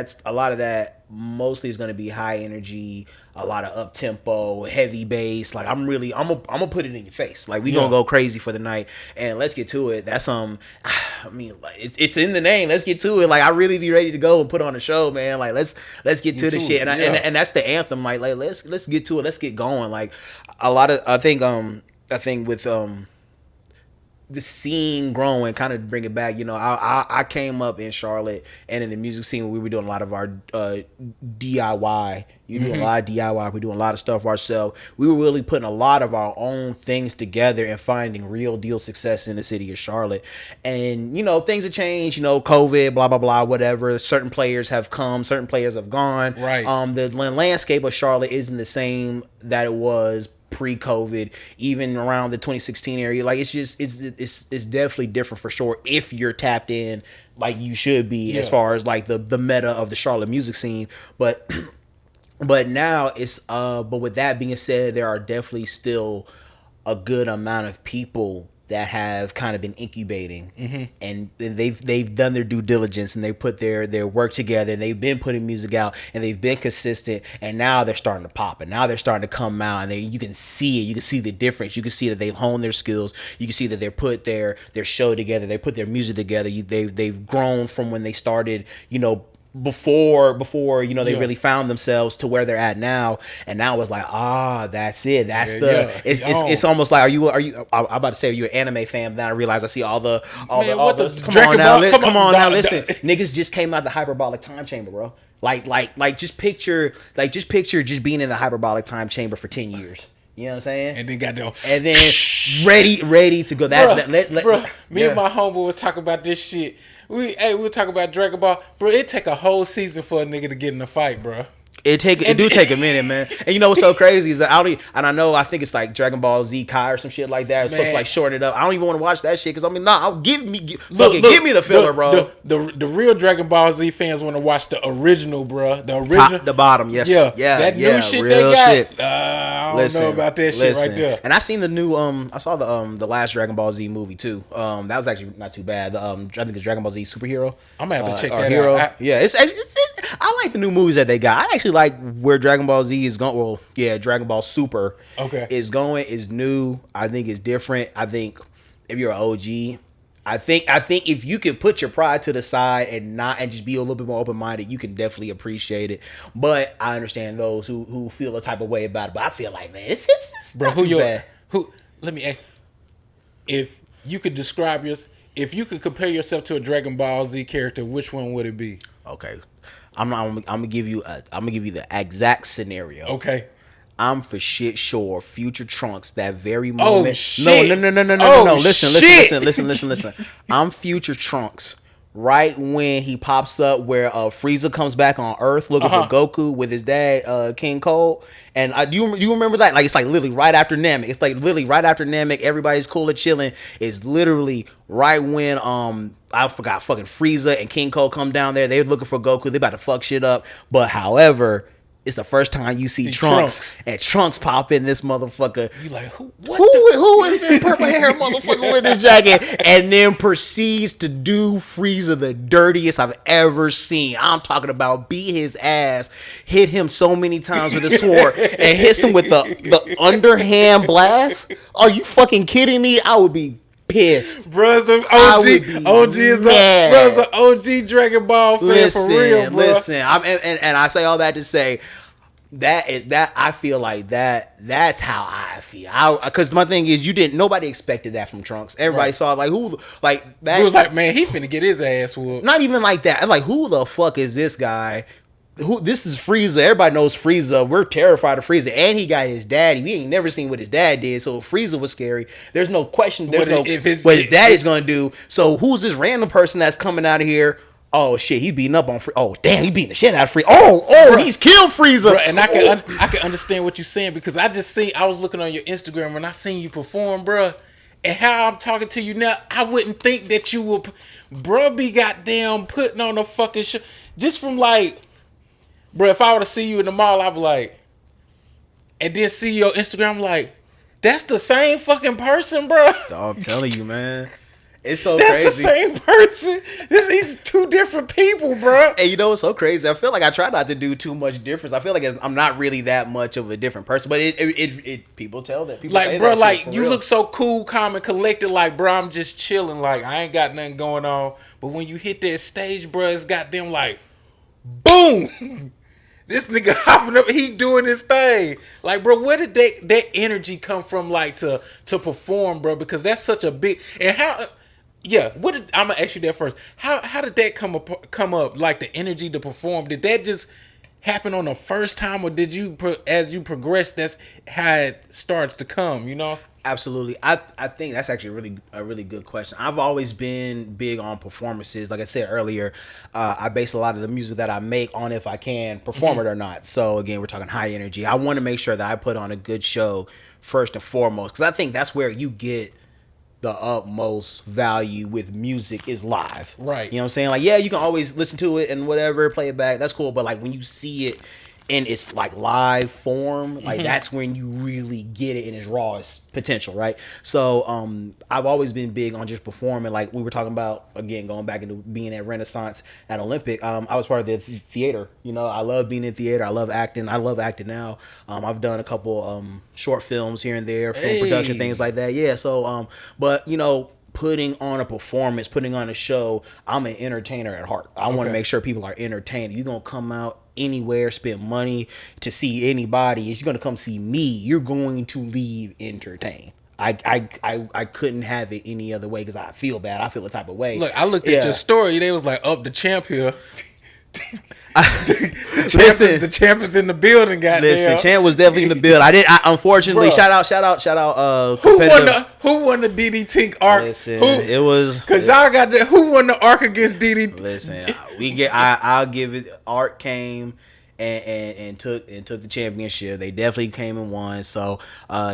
that mostly it's gonna be high energy, a lot of up tempo, heavy bass. Like I'm gonna put it in your face. Like we gonna go crazy for the night, and let's get to it. That's I mean, like it's in the name. Let's get to it. Like I really be ready to go and put on a show, man. Like let's get to the shit. And that's the anthem. Like let's get to it. Let's get going. Like a lot of I think with the scene growing, kind of bring it back. You know, I came up in Charlotte, and in the music scene, we were doing a lot of our DIY. You do a lot of DIY. We're doing a lot of stuff ourselves. We were really putting a lot of our own things together and finding real deal success in the city of Charlotte. And you know, things have changed. You know, COVID, blah blah blah, whatever. Certain players have come, certain players have gone. Right. The landscape of Charlotte isn't the same that it was pre-COVID, even around the 2016 area. Like it's definitely different for sure if you're tapped in like you should be as far as like the meta of the Charlotte music scene. But now it's but with that being said, there are definitely still a good amount of people that have kind of been incubating, and they've done their due diligence, and they put their work together, and they've been putting music out, and they've been consistent, and now they're starting to pop, and now they're starting to come out, and you can see it, you can see the difference, you can see that they've honed their skills, you can see that they put their show together, they put their music together, they've grown from when they started, you know, before you know they really found themselves to where they're at now, and now it's like that's it, that's it's almost like are you I'm about to say, are you an anime fan? Then I realize I see all the come on now listen, niggas just came out the hyperbolic time chamber, bro. Like just picture just being in the hyperbolic time chamber for 10 years. You know what I'm saying? And then got them. And then ready to go. Bro, me and my homeboy was talking about this shit. We talk about Dragon Ball, bro. It take a whole season for a nigga to get in a fight, bro. It do take a minute, man. And you know what's so crazy is that I think it's like Dragon Ball Z Kai or some shit like that. It's supposed to like shorten it up. I don't even want to watch that shit because I mean, give me the filler, bro. The real Dragon Ball Z fans want to watch the original, bro. The original, top to bottom, yes, yeah. That new shit they got. Shit. I don't know about that shit right there. And I seen the new I saw the last Dragon Ball Z movie too. That was actually not too bad. I think it's Dragon Ball Z Superhero. I'm gonna have to check that out. It's I like the new movies that they got. I actually like where Dragon Ball Z is going. Well, yeah, Dragon Ball Super is going, is new. I think it's different. I think if you're an OG, I think if you can put your pride to the side and just be a little bit more open minded, you can definitely appreciate it. But I understand those who feel a type of way about it. But I feel like, man, it's bro, not too bad. Let me ask, if you could describe if you could compare yourself to a Dragon Ball Z character, which one would it be? Okay. I'm gonna give you the exact scenario. Okay. I'm for shit sure Future Trunks that very moment. Oh shit. No. Listen. I'm Future Trunks right when he pops up where Frieza comes back on Earth looking for Goku with his dad King Cold. And you remember that? Like it's like literally right after Namek. It's like literally right after Namek. Everybody's cool and chilling. It's literally right when I forgot fucking Frieza and King Cold come down there. They're looking for Goku. They about to fuck shit up. But however, it's the first time you see Trunks and Trunks pop in this motherfucker. You like who is this purple hair motherfucker with this jacket? And then proceeds to do Frieza the dirtiest I've ever seen. I'm talking about beat his ass, hit him so many times with a sword, and hits him with the underhand blast. Are you fucking kidding me? I would be pissed. Bro's an OG is an OG Dragon Ball fan for real, bro. Listen, and I say all that to say that I feel like that's how I feel. Because my thing is, nobody expected that from Trunks. Everybody saw that. It was like, man, he finna get his ass whooped. Not even like that. Like, who the fuck is this guy? This is Frieza. Everybody knows Frieza. We're terrified of Frieza, and he got his daddy. We ain't never seen what his dad did, so Frieza was scary. There's no question. What his daddy's gonna do. So who's this random person that's coming out of here? Oh shit, he beating up on Frieza. Oh damn, he beating the shit out of Frieza. Oh, he's killed Frieza. Bro, and I can understand what you're saying because I was looking on your Instagram and I seen you perform, bro. And how I'm talking to you now, I wouldn't think that you would, bro, be goddamn putting on a fucking show just from like. Bro, if I were to see you in the mall, I'd be like, and then see your Instagram, like, that's the same fucking person, bro. I'm telling you, man. It's so That's crazy. the same person. These two different people, bro. And you know what's so crazy? I feel like I try not to do too much difference. I feel like I'm not really that much of a different person, but it people tell that. People say Like, bro, that like shit for you real. look so cool, calm, and collected. Like, bro, I'm just chilling. Like, I ain't got nothing going on. But when you hit that stage, bro, it's goddamn like, boom. This nigga hopping up, he doing his thing. Like, bro, where did that energy come from? Like to perform, bro? Because that's such a big and how. Yeah, I'm gonna ask you that first. How did that come up? Like the energy to perform? Did that just happen on the first time, or did you as you progress? That's how it starts to come. You know. Absolutely. I think that's actually a really good question. I've always been big on performances. Like I said earlier, I base a lot of the music that I make on if I can perform it or not. So again, we're talking high energy. I want to make sure that I put on a good show first and foremost, because I think that's where you get the utmost value with music is live. Right. You know what I'm saying? Like, yeah, you can always listen to it and whatever, play it back. That's cool. But like when you see it in its like live form, like that's when you really get it in its rawest potential, right? So I've always been big on just performing. Like we were talking about, again, going back into being at Renaissance at Olympic. I was part of the theater. You know, I love being in theater. I love acting. I love acting now. I've done a couple short films here and there, film production, things like that. Yeah. So but you know, putting on a performance, putting on a show, I'm an entertainer at heart. I want to make sure people are entertained. You're going to come out anywhere, spend money to see anybody. If you're going to come see me, you're going to leave entertained. I couldn't have it any other way because I feel bad. I feel the type of way. Look, I looked at your story. They was like, up the champ here. Listen, The champ is in the building, goddamn. listen, Champ was definitely in the build. I unfortunately, Bruh. shout out. Who won the DD Tink arc? Listen, it was because y'all got that. Who won the arc against DD? Listen, I'll give it. Art came and took the championship. They definitely came and won. So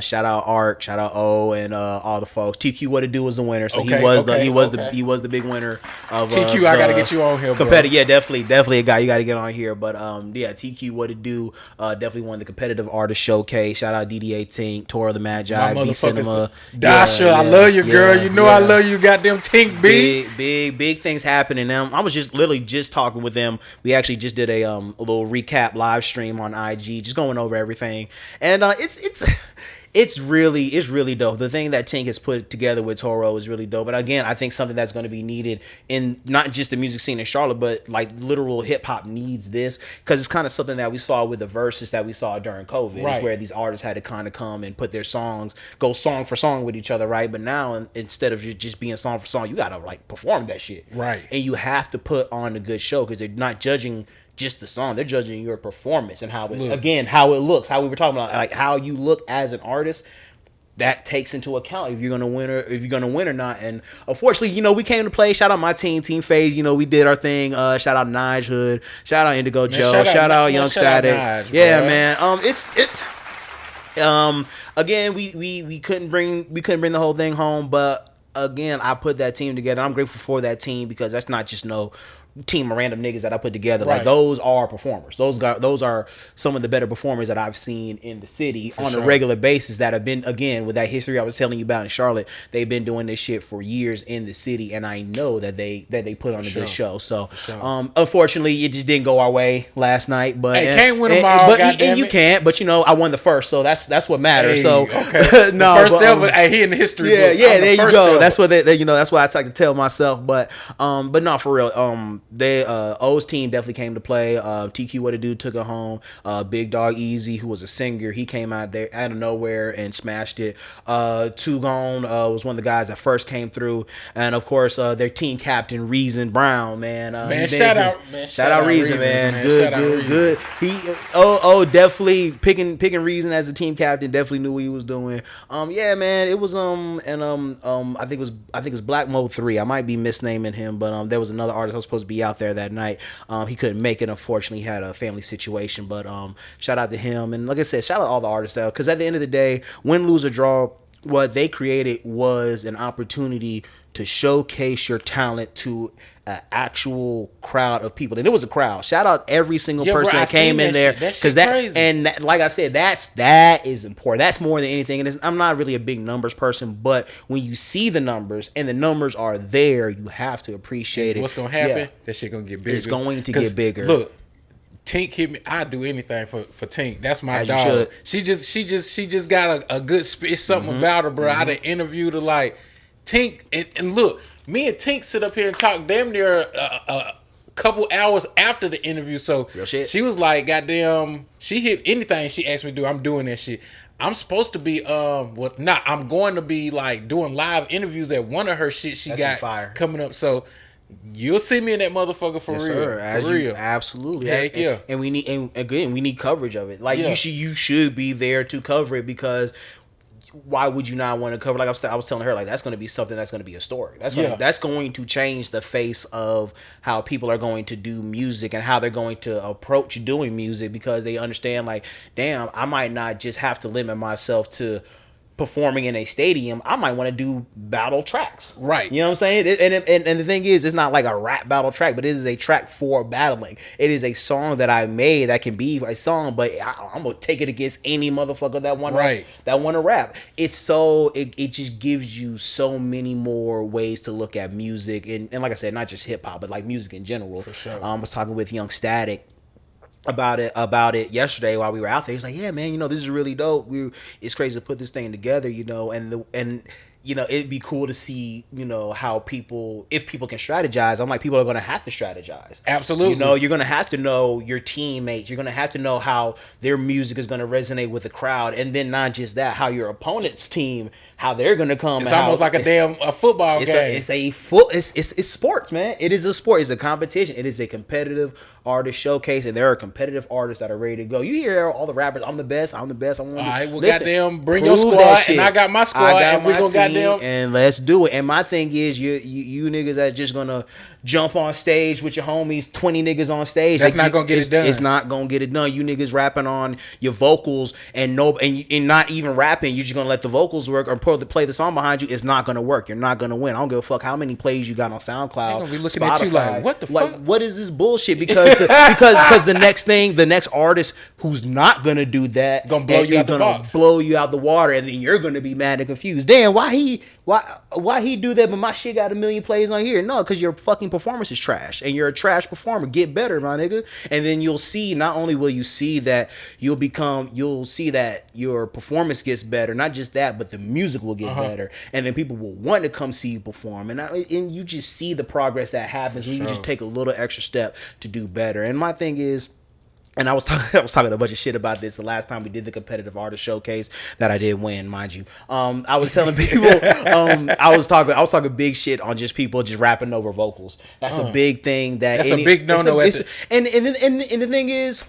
shout out Art, shout out O, and all the folks. TQ What It Do was the winner. So he was the big winner of TQ. I gotta get you on here, bro. competitive. Yeah, definitely a guy you got to get on here. But yeah, TQ What It Do definitely won the competitive artist showcase. Shout out DDA Tink, Tora the Magi, B Cinema, Dasha. I love you, girl. You know I love you, goddamn Tink B. Big things happening. Now I was just literally just talking with them. We actually just did a little recap live stream on IG, just going over everything, and it's really dope. The thing that Tink has put together with Toro is really dope. And again, I think something that's going to be needed in not just the music scene in Charlotte, but like literal hip hop needs this, because it's kind of something that we saw with the verses that we saw during COVID, right, where these artists had to kind of come and put their songs, go song for song with each other, right? But now instead of just being song for song, you got to like perform that shit, right? And you have to put on a good show because they're not judging just the song, they're judging your performance and how it looks, how we were talking about, like how you look as an artist. That takes into account if you're gonna win or not. And unfortunately, you know, we came to play. Shout out my team Phaze. You know, we did our thing. Shout out Nige Hood. Shout out Indigo Joe. Shout out Young Static. Yeah, man. It's again, we couldn't bring the whole thing home, but again, I put that team together. I'm grateful for that team because that's not just no team of random niggas that I put together. Right. Like those are performers. Those are some of the better performers that I've seen in the city on a regular basis that have been, again, with that history I was telling you about in Charlotte. They've been doing this shit for years in the city, and I know that they put on a good show. So unfortunately, it just didn't go our way last night. But can't win them all. And you can't. But you know, I won the first, so that's what matters. So okay. No, first ever. He in the history. Yeah, book. Yeah. There you go. Ever. That's what you know. That's what I like to tell myself. But no, for real. They O's team definitely came to play. TQ What It Do took it home. Big Dog Easy, who was a singer, he came out there out of nowhere and smashed it. Two Gone was one of the guys that first came through, and of course their team captain Reason Brown, man. Shout out Reason, man. Good. He definitely picking Reason as the team captain. Definitely knew what he was doing. Yeah, man. It was I think it was Black Mode 3. I might be misnaming him, but there was another artist that was supposed to be out there that night. He couldn't make it, unfortunately. He had a family situation, but shout out to him. And like I said, shout out all the artists out, because at the end of the day, win, lose, or draw, what they created was an opportunity to showcase your talent to an actual crowd of people, and it was a crowd. Shout out every single person that came in there, because like I said, that is important. That's more than anything. And I'm not really a big numbers person, but when you see the numbers and the numbers are there, you have to appreciate it. What's gonna happen? Yeah. That shit gonna get bigger. It's going to get bigger. Look, Tink hit me. I'd do anything for Tink. That's my dog. She just got a good it's something about her, bro. I done interviewed her like Tink, and look, me and Tink sit up here and talk damn near a couple hours after the interview. So she was like, goddamn, she hit anything she asked me to do, I'm doing that shit. I'm supposed to be I'm going to be like doing live interviews at one of her shit she got coming up. So you'll see me in that motherfucker for real. Sir. For real. Absolutely. Heck yeah. And we need, and again, we need coverage of it. Like you should be there to cover it, because why would you not want to cover? Like I was telling her, like that's going to be something that's going to be a story. That's going to change the face of how people are going to do music and how they're going to approach doing music, because they understand like, damn, I might not just have to limit myself to performing in a stadium. I might want to do battle tracks, right? You know what I'm saying? And the thing is, it's not like a rap battle track, but it is a track for battling. It is a song that I made that can be a song, but I'm gonna take it against any motherfucker that want to rap. It's so it just gives you so many more ways to look at music, and like I said, not just hip hop, but like music in general. For sure. I was talking with Young Static about it yesterday while we were out there. He's like, yeah, man, this is really dope. It's crazy to put this thing together, and it'd be cool to see, how if people can strategize. I'm like, people are going to have to strategize. Absolutely. You're going to have to know your teammates. You're going to have to know how their music is going to resonate with the crowd. And then not just that, how your opponent's team, how they're going to come. It's almost like a football game. It's sports, man. It is a sport. It's a competition. It is a competitive artist showcase, and there are competitive artists that are ready to go. You hear all the rappers, I'm the best. All right, well, goddamn, bring your squad, and I got my squad, and we're going to goddamn, and let's do it. And my thing is, you niggas that's just going to jump on stage with your homies, 20 niggas on stage. That's not going to get it done. It's not going to get it done. You niggas rapping on your vocals and not even rapping. You're just going to let the vocals work or play the song behind you. It's not going to work. You're not going to win. I don't give a fuck how many plays you got on SoundCloud. They're going to be looking Spotify, at you like, what the fuck? Like, what is this bullshit? Because the next artist who's not gonna do that gonna blow you out the box, blow you out the water, and then you're gonna be mad and confused. Damn, why he do that? But my shit got 1 million plays on here. No, because your fucking performance is trash, and you're a trash performer. Get better, my nigga. And then you'll see. Not only will you see that you'll see that your performance gets better. Not just that, but the music will get better, and then people will want to come see you perform. And you just see the progress that happens when you just take a little extra step to do better. And my thing is, and I was talking a bunch of shit about this the last time we did the competitive artist showcase that I did win, mind you. I was telling people, I was talking big shit on just people just rapping over vocals. That's a big thing. That's a big no-no. And the thing is,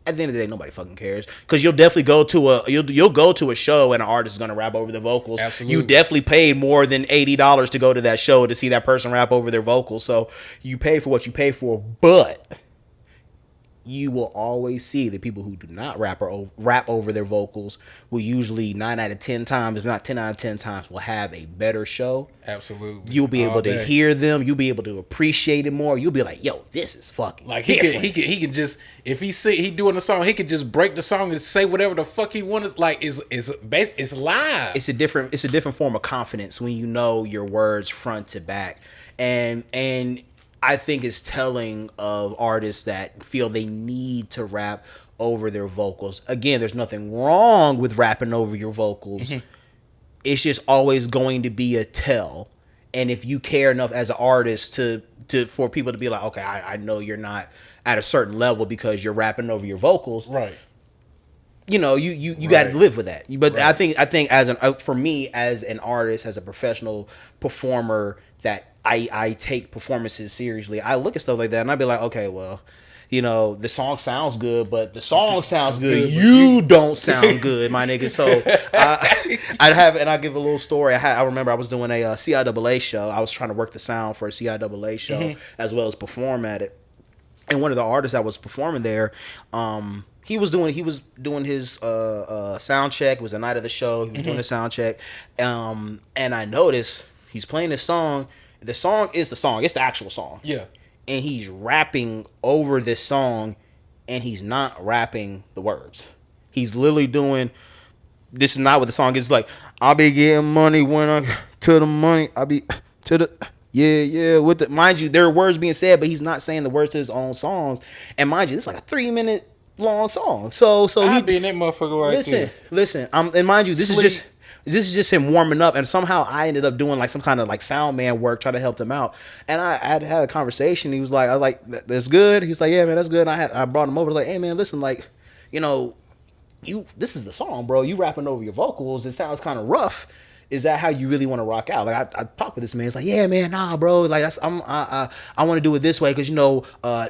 at the end of the day, nobody fucking cares, because you'll definitely go to a show and an artist is gonna rap over the vocals. Absolutely. You definitely paid more than $80 to go to that show to see that person rap over their vocals. So you pay for what you pay for, but you will always see the people who do not rap over their vocals will usually 9 out of 10 times, if not 10 out of 10 times, will have a better show. Absolutely. You'll be able to hear them. You'll be able to appreciate it more. You'll be like, yo, this is fucking like he can just, if he doing a song, he could just break the song and say whatever the fuck he wants. Like it's live. It's a different form of confidence when you know your words front to back, and I think it's telling of artists that feel they need to rap over their vocals. Again, there's nothing wrong with rapping over your vocals. Mm-hmm. It's just always going to be a tell. And if you care enough as an artist for people to be like, okay, I know you're not at a certain level because you're rapping over your vocals. Right. You got to live with that. But I think for me as an artist, as a professional performer, that I take performances seriously. I look at stuff like that and I'd be like, okay, well, the song sounds good, but the song sounds good. You don't sound good, my nigga. So I'll give a little story. I remember I was doing a CIAA show. I was trying to work the sound for a CIAA show as well as perform at it. And one of the artists that was performing there, he was doing his sound check. It was the night of the show. He was doing the sound check, and I noticed he's playing this song. The song is the song. It's the actual song. Yeah. And he's rapping over this song, and he's not rapping the words. He's literally doing. This is not what the song is like. I'll be getting money when I to the money. I'll be to the. Yeah, with the mind you, there are words being said, but he's not saying the words to his own songs. And mind you, this is like a 3-minute long song. So I'll be in that motherfucker like listen. And mind you, this is just him warming up. And somehow I ended up doing like some kind of like sound man work, trying to help them out. And I had a conversation. He was like, I was like, that's good. He was like, yeah, man, that's good. And I brought him over like, hey man, listen, like, this is the song, bro. You rapping over your vocals. It sounds kind of rough. Is that how you really want to rock out? Like I talked with this man. He's like, yeah, man, nah, bro. Like I want to do it this way because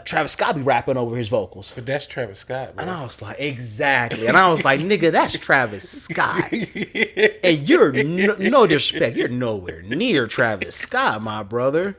Travis Scott be rapping over his vocals. But that's Travis Scott, bro. And I was like, exactly. And I was like, nigga, that's Travis Scott. And you're no disrespect, you're nowhere near Travis Scott, my brother.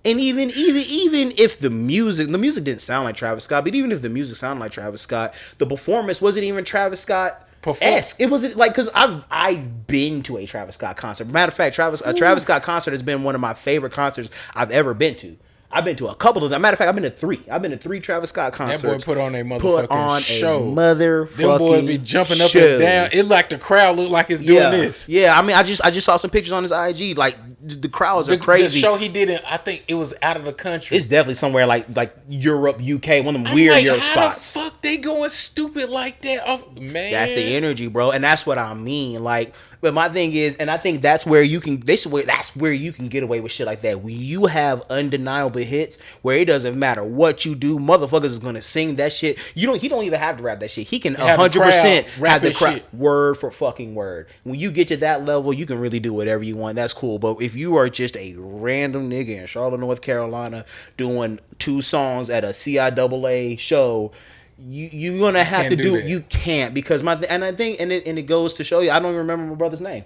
And even if the music didn't sound like Travis Scott, but even if the music sounded like Travis Scott, the performance wasn't even Travis Scott. It wasn't like, because I've been to a Travis Scott concert. Matter of fact, Travis Scott concert has been one of my favorite concerts I've ever been to. I've been to a couple of them. Matter of fact, I've been to 3. I've been to 3 Travis Scott concerts. That boy put on a motherfucking show. Them boys be jumping up and down. It like the crowd look like it's doing this. Yeah, I mean, I just saw some pictures on his IG. Like the crowds are crazy. The show he did, I think it was out of the country. It's definitely somewhere like Europe, UK, one of them weird Europe spots. How the fuck they going stupid like that? Oh, man, that's the energy, bro, and that's what I mean. Like, but my thing is, and I think that's where you can. That's where you can get away with shit like that. When you have undeniable hits, where it doesn't matter what you do, motherfuckers is gonna sing that shit. He don't even have to rap that shit. He can 100% have the crowd word for fucking word. When you get to that level, you can really do whatever you want. That's cool. But if you are just a random nigga in Charlotte, North Carolina, doing 2 songs at a CIAA show, you're gonna have to do. You can't, because it goes to show you. I don't even remember my brother's name.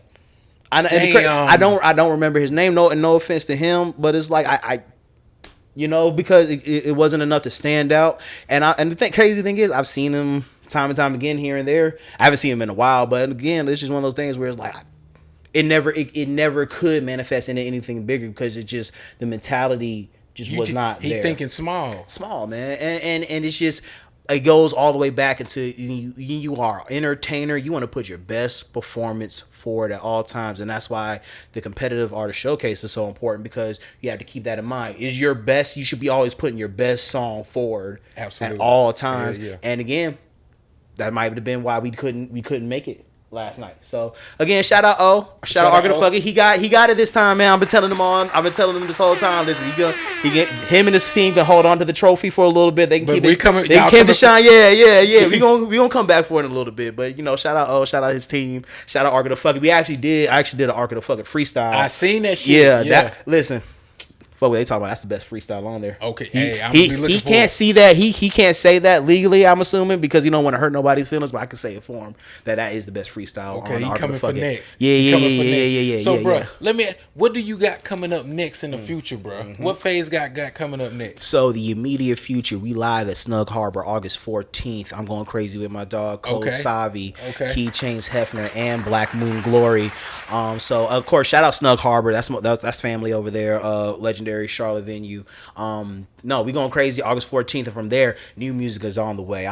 I don't remember his name. No offense to him, but it's like I because it wasn't enough to stand out. And the crazy thing is, I've seen him time and time again here and there. I haven't seen him in a while, but again, it's just one of those things where it's like it never could manifest into anything bigger, because it just, the mentality was not there. He thinking small, man, and it's just. It goes all the way back into you are an entertainer. You want to put your best performance forward at all times, and that's why the competitive artist showcase is so important, because you have to keep that in mind. Is your best? You should be always putting your best song forward. Absolutely. At all times. Yeah. And again, that might have been why we couldn't make it last night. So again, shout out Argo the Fucker. He got it this time, man. I've been telling him this whole time. Listen, him and his team can hold on to the trophy for a little bit. They can keep to shine. Yeah. we gonna come back for it in a little bit. But shout out his team. Shout out Argo the Fucker. I actually did an Argo the Fucker freestyle. I seen that shit. Yeah. Listen. Fuck what they talking about. That's the best freestyle on there. Okay, he can't see that. He can't say that legally, I'm assuming, because he don't want to hurt nobody's feelings. But I can say it for him that is the best freestyle. Okay, on he coming for next. Yeah. So, bro, let me. What do you got coming up next in the future, bro? Mm-hmm. What Phaze got coming up next? So the immediate future, we live at Snug Harbor August 14th. I'm going crazy with my dog Cole Savi, Keychains Hefner, and Black Moon Glory. So of course, shout out Snug Harbor. That's family over there. Legendary Charlotte venue. No, we going crazy August 14th, and from there, new music is on the way.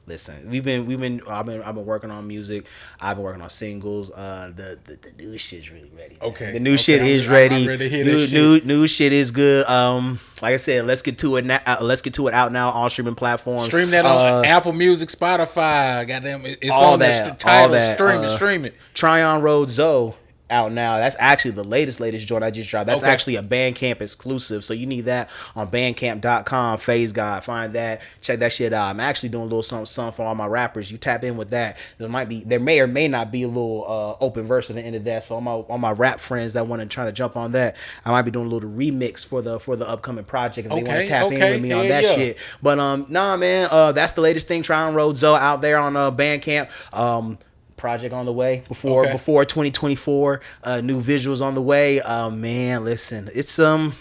Listen, I've been working on music. I've been working on singles. The new shit's really ready. Man. Okay. The new shit is ready. I'm ready to hear this shit. New shit is good. Like I said, let's get to it now. Let's get to it out now on streaming platforms. Stream that on Apple Music, Spotify. Goddamn, it's all on that. The title. Stream it. Tryon Road Zoe out now. That's actually the latest joint I just dropped. That's actually a Bandcamp exclusive, so you need that on bandcamp.com. Phaze Gawd, find that, check that shit out. I'm actually doing a little something for all my rappers. You tap in with that. There may or may not be a little open verse at the end of that. So all my rap friends that want to try to jump on that, I might be doing a little remix for the upcoming project if they want to tap in with me on that shit. But nah, man, that's the latest thing. Tryon Road Zoe out there on Bandcamp. project on the way before 2024. New visuals on the way. Man, listen, it's gonna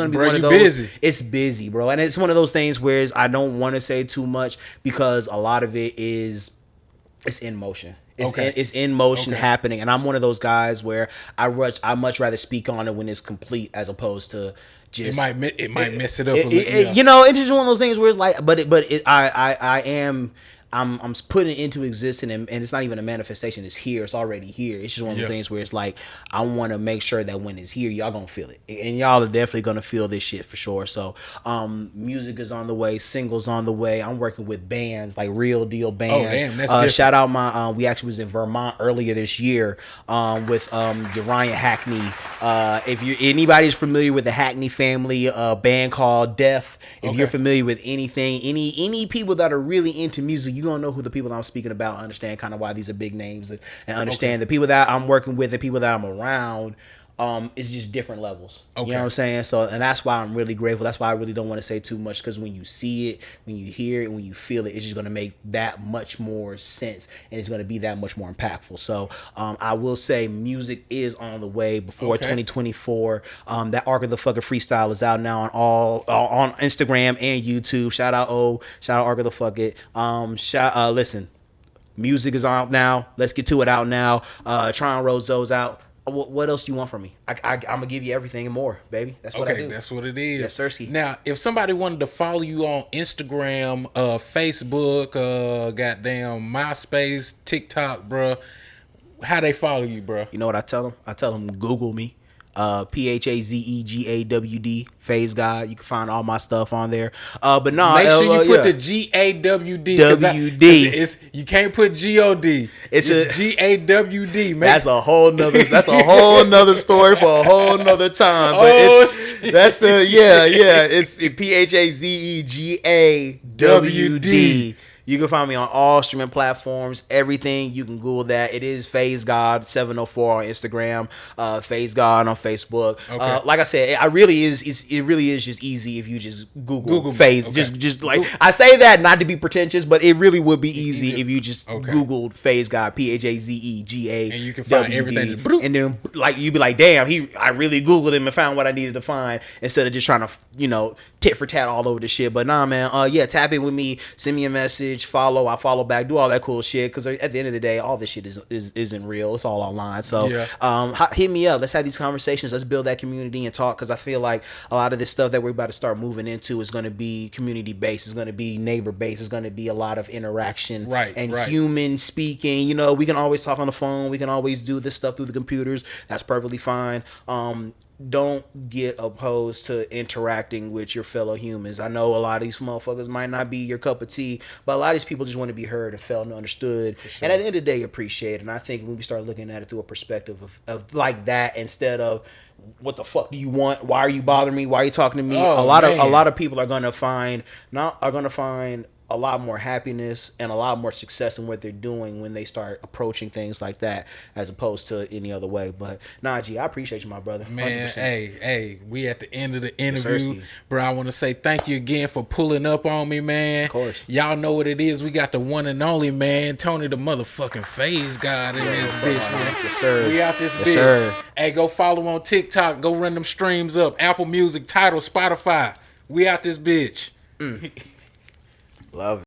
be Bro, one of you those. busy. It's busy, bro, and it's one of those things where I don't want to say too much because a lot of it is it's in motion. It's in motion happening, and I'm one of those guys where I much rather speak on it when it's complete as opposed to just it might mess it up a little. You know, it's just one of those things where it's like, I'm putting it into existence, and it's not even a manifestation. It's here. It's already here. It's just one of those things where it's like, I want to make sure that when it's here, y'all gonna feel it, and y'all are definitely gonna feel this shit for sure. So, music is on the way, singles on the way. I'm working with bands, like real deal bands. Oh damn, that's different. Shout out my we actually was in Vermont earlier this year with Uriah Hackney. If anybody's familiar with the Hackney family, band called Death. If you're familiar with anything, any people that are really into music, you gonna know who the people I'm speaking about, understand kind of why these are big names, and understand the people that I'm working with, the people that I'm around. It's just different levels. You know what I'm saying? So, and that's why I'm really grateful. That's why I really don't want to say too much, because when you see it, when you hear it, when you feel it, it's just going to make that much more sense, and it's going to be that much more impactful. So, I will say music is on the way before 2024. That Arc of the Fucking Freestyle is out now on Instagram and YouTube. Shout out Arc of the Fuck It. Listen, music is out now. Let's get to it out now. Try and roll those out. What else do you want from me? I'm gonna give you everything and more, baby. That's what I do. That's what it is. Yes, sirski. Now, if somebody wanted to follow you on Instagram, Facebook, goddamn MySpace, TikTok, bro, how they follow you, bro? You know what I tell them? I tell them Google me. PhazeGawd, Phaze Gawd. You can find all my stuff on there. But no, make sure you put the GAWD. WD. You can't put GOD. It's GAWD. That's a whole nother story for a whole nother time. But it's PhazeGawd. You can find me on all streaming platforms, everything. You can Google that. It is Phaze Gawd 704 on Instagram, Phaze Gawd on Facebook. Like I said, it really is just easy if you just Google Phaze. Just like I say that not to be pretentious, but it really would be easy if you just Googled Phaze Gawd, PhazeGawd, and you can find everything. And then like you'd be like, damn, I really Googled him and found what I needed to find, instead of just trying to tit for tat all over the shit. But nah, man, tap in with me, send me a message. Follow, I follow back, do all that cool shit, because at the end of the day, all this shit isn't real. It's all online. So hit me up. Let's have these conversations. Let's build that community and talk, because I feel like a lot of this stuff that we're about to start moving into is going to be community based. It's going to be neighbor based. It's going to be a lot of interaction and human speaking. We can always talk on the phone. We can always do this stuff through the computers. That's perfectly fine. Don't get opposed to interacting with your fellow humans. I know a lot of these motherfuckers might not be your cup of tea, but a lot of these people just want to be heard and felt and understood. Sure. And at the end of the day, appreciate it. And I think when we start looking at it through a perspective of like that, instead of what the fuck do you want? Why are you bothering me? Why are you talking to me? A lot of people are gonna find a lot more happiness and a lot more success in what they're doing when they start approaching things like that, as opposed to any other way. But nah, G, I appreciate you, my brother. Man, 100%. hey, we at the end of the interview, bro. I want to say thank you again for pulling up on me, man. Of course. Y'all know what it is. We got the one and only, man, Tony the motherfucking Phaze Gawd in this bitch, man. Yes, sir. We out this bitch. Sir. Hey, go follow on TikTok. Go run them streams up. Apple Music, Tidal, Spotify. We out this bitch. Love it.